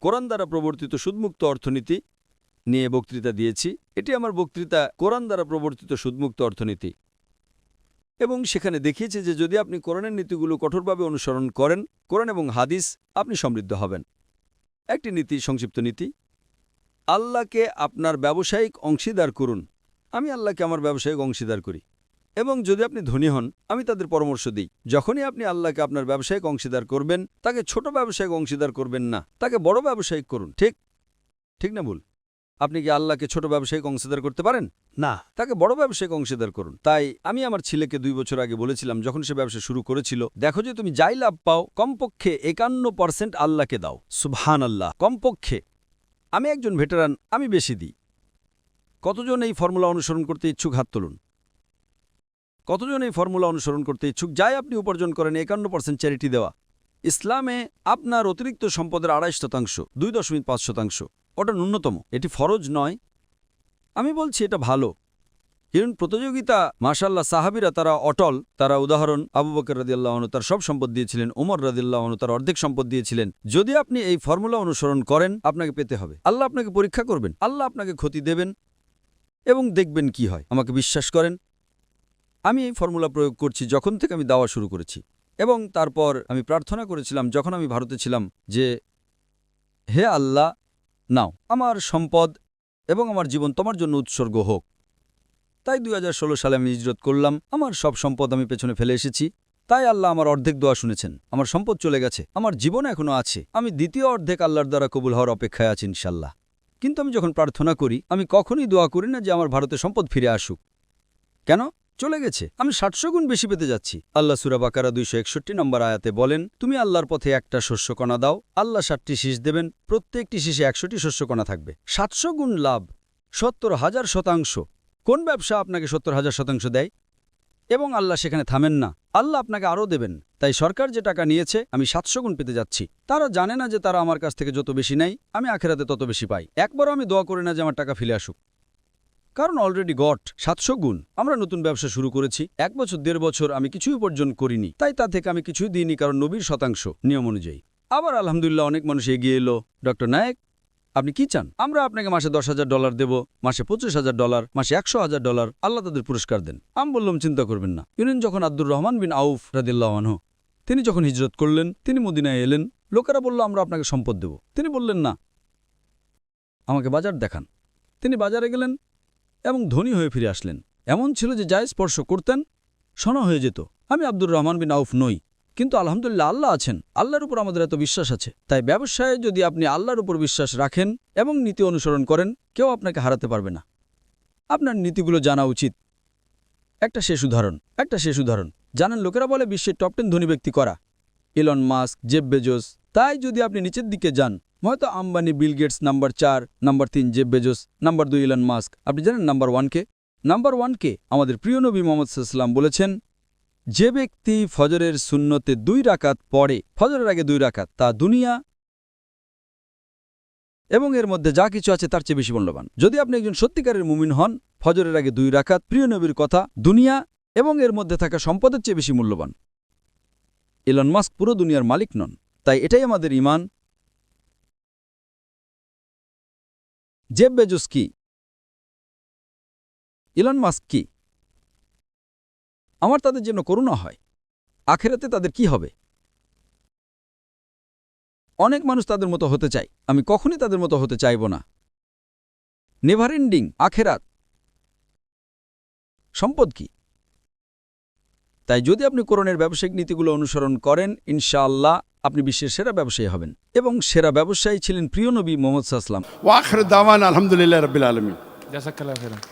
Speaker 7: Quran দ্বারা প্রবর্তিত সুদমুক্ত অর্থনীতি নিয়ে বক্তৃতা দিয়েছি। এটি আমার বক্তৃতা, কোরআন দ্বারা প্রবর্তিত সুদমুক্ত অর্থনীতি। এবং সেখানে দেখিয়েছে যে যদি আপনি কোরআনের নীতিগুলো কঠোরভাবে অনুসরণ করেন, কোরআন এবং হাদিস, আপনি সমৃদ্ধ হবেন। একটি নীতি, সংক্ষিপ্ত নীতি, আল্লাহকে আপনার ব্যবসায়িক অংশীদার করুন। আমি আল্লাহকে আমার ব্যবসায়িক অংশীদার করি। এবং যদি আপনি ধনী হন, আমি তাদের পরামর্শ দিই, যখনই আপনি আল্লাহকে আপনার ব্যবসায়িক অংশীদার করবেন, তাকে ছোট ব্যবসায়িক অংশীদার করবেন না, তাকে বড় ব্যবসায়িক করুন। ঠিক না ভুল? আপনি কি আল্লাহকে ছোট ব্যবসায়িক অংশীদার করতে পারেন না? তাকে বড় ব্যবসায়িক অংশীদার করুন। তাই আমি আমার ছেলেকে 2 বছর আগে বলেছিলাম, যখন সে ব্যবসা শুরু করেছিল, দেখো যে তুমি যাই লাভ পাও কমপক্ষে 51% আল্লাহকে দাও। সুবহানাল্লাহ, কমপক্ষে। আমি একজন ভেটেরান, আমি বেশি দিই। কতজন এই ফর্মুলা অনুসরণ করতে ইচ্ছুক? হাত তুলুন। কতজন এই ফর্মুলা অনুসরণ করতে ইচ্ছুক? যাই আপনি উপার্জন করেন 51% চ্যারিটি দেওয়া। ইসলামে আপনার অতিরিক্ত সম্পদের 2.5%, 2.5%, ওটা ন্যূনতম। এটি ফরজ নয়। আমি বলছি এটা ভালো। হিরণ প্রতিযোগিতা মাশাআল্লাহ সাহাবীরা তারা অটল, তারা উদাহরণ আবু বকর রাদিয়াল্লাহু আনহু তার সব সম্পদ দিয়েছিলেন, ওমর রাদিয়াল্লাহু আনহু তার অর্ধেক সম্পদ দিয়েছিলেন। যদি আপনি এই ফর্মুলা অনুসরণ করেন আপনাকে পেতে হবে। আল্লাহ আপনাকে পরীক্ষা করবেন, আল্লাহ আপনাকে ক্ষতি দেবেন এবং দেখবেন কি হয়। আমাকে বিশ্বাস করেন, আমি এই ফর্মুলা প্রয়োগ করছি যখন থেকে আমি দাওয়া শুরু করেছি। এবং তারপর আমি প্রার্থনা করেছিলাম যখন আমি ভারতে ছিলাম যে হে আল্লাহ, নাও আমার সম্পদ এবং আমার জীবন তোমার জন্য উৎসর্গ হোক। তাই 2016 সালে আমি হিজরত করলাম, আমার সব সম্পদ আমি পেছনে ফেলে এসেছি। তাই আল্লাহ আমার অর্ধেক দোয়া শুনেছেন, আমার সম্পদ চলে গেছে, আমার জীবন এখনো আছে, আমি দ্বিতীয় অর্ধেক আল্লাহর দ্বারা কবুল হওয়ার অপেক্ষায় আছি ইনশাল্লাহ। কিন্তু আমি যখন প্রার্থনা করি আমি কখনোই দোয়া করি না যে আমার ভারতে সম্পদ ফিরে আসুক। কেন? চলে গেছে, আমি 700 গুণ বেশি পেতে যাচ্ছি। আল্লাহ সূরা বাকারা 261 নম্বর আয়াতে বলেন, তুমি আল্লাহর পথে একটা শস্যকণা দাও, আল্লাহ 7টি শীষ দেবেন, প্রত্যেকটি শীষে 100টি শস্যকণা থাকবে। 700 গুণ লাভ, 70,000%। কোন ব্যবসা আপনাকে 70,000% দেয়? এবং আল্লাহ সেখানে থামেন না, আল্লাহ আপনাকে আরও দেবেন। তাই সরকার যে টাকা নিয়েছে আমি 700 গুণ পেতে যাচ্ছি। তারা জানে না যে তারা আমার কাছ থেকে যত বেশি নেয় আমি আখেরাতে তত বেশি পাই। একবারও আমি দোয়া করি না যে আমার টাকা ফিরে আসুক, কারণ অলরেডি গট 700 গুণ। আমরা নতুন ব্যবসা শুরু করেছি, 1 বছর 1.5 বছর আমি কিছুই উপার্জন করিনি, তাই তা থেকে আমি কিছুই দিইনি, কারণ নবীর শতাংশ নিয়ম অনুযায়ী। আবার আলহামদুলিল্লাহ অনেক মানুষ এগিয়ে এলো, ডক্টর নায়েক আপনি কি চান? আমরা আপনাকে মাসে $10,000 দেব, মাসে $25,000, মাসে $100,000। আল্লাহ তাদের পুরস্কার দেন। আমি বললাম চিন্তা করবেন না। ইউনিয়ন যখন আব্দুর রহমান বিন আউফ রাদিয়াল্লাহু আনহু তিনি যখন হিজরত করলেন, তিনি মদিনায় এলেন, লোকেরা বলল আমরা আপনাকে সম্পদ দেব। তিনি বললেন না, আমাকে বাজার দেখান। তিনি বাজারে গেলেন এবং ধনী হয়ে ফিরে আসলেন। এমন ছিল যে যাই স্পর্শ করতেন সোনা হয়ে যেত। আমি আব্দুর রহমান বিন আউফ নই, কিন্তু আলহামদুলিল্লাহ আল্লাহ আছেন, আল্লাহর উপর আমাদের এত বিশ্বাস আছে। তাই ব্যবসায়ে যদি আপনি আল্লাহর উপর বিশ্বাস রাখেন এবং নীতি অনুসরণ করেন, কেউ আপনাকে হারাতে পারবে না। আপনার নীতিগুলো জানা উচিত। একটা শেষ উদাহরণ জানেন, লোকেরা বলে বিশ্বের টপ 10 ধনী ব্যক্তি করা, ইলন মাস্ক, জেফ বেজোস। তাই যদি আপনি নিচের দিকে যান, হয়তো Ambani, Bill Gates number 4, number 3 Jeff Bezos, number 2 Elon Musk. আপনি জানেন নাম্বার 1 কে? আমাদের প্রিয় নবী মুহাম্মদ সাল্লাল্লাহু আলাইহি ওয়াসাল্লাম বলেছেন, যে ব্যক্তি ফজরের সুন্নতে 2 রাকাত পড়ে, ফজরের আগে 2 রাকাত, তা দুনিয়া এবং এর মধ্যে যা কিছু আছে তার চেয়ে বেশি মূল্যবান। যদি আপনি একজন সত্যিকারের মুমিন হন, ফজরের আগে 2 রাকাত, প্রিয় নবীর কথা, দুনিয়া এবং এর মধ্যে থাকা সম্পদের চেয়ে বেশি মূল্যবান। ইলন মাস্ক পুরো দুনিয়ার মালিক নন, তাই এটাই আমাদের ঈমান। জেফ বেজোস কি? ইলন মাস্ক কি? আমার তাদের জন্য করুণা হয়। আখেরাতে তাদের কি হবে? অনেক মানুষ তাদের মতো হতে চায়, আমি কখনই তাদের মতো হতে চাইব না। নেভার এন্ডিং আখেরাত, সম্পদ কি? তাই যদি আপনি কোরআনের ব্যবসায়িক নীতিগুলো অনুসরণ করেন, ইনশাআল্লাহ আপনি বিশ্বের সেরা ব্যবসায়ী হবেন। এবং সেরা ব্যবসায়ী ছিলেন প্রিয় নবী মুহাম্মদ সাল্লাল্লাহু আলাইহি ওয়াসাল্লাম।
Speaker 5: ওয়া আখির দাওয়ানা আলহামদুলিল্লাহি রাব্বিল আলামিন।
Speaker 12: জাযাকাল্লাহু খাইরান।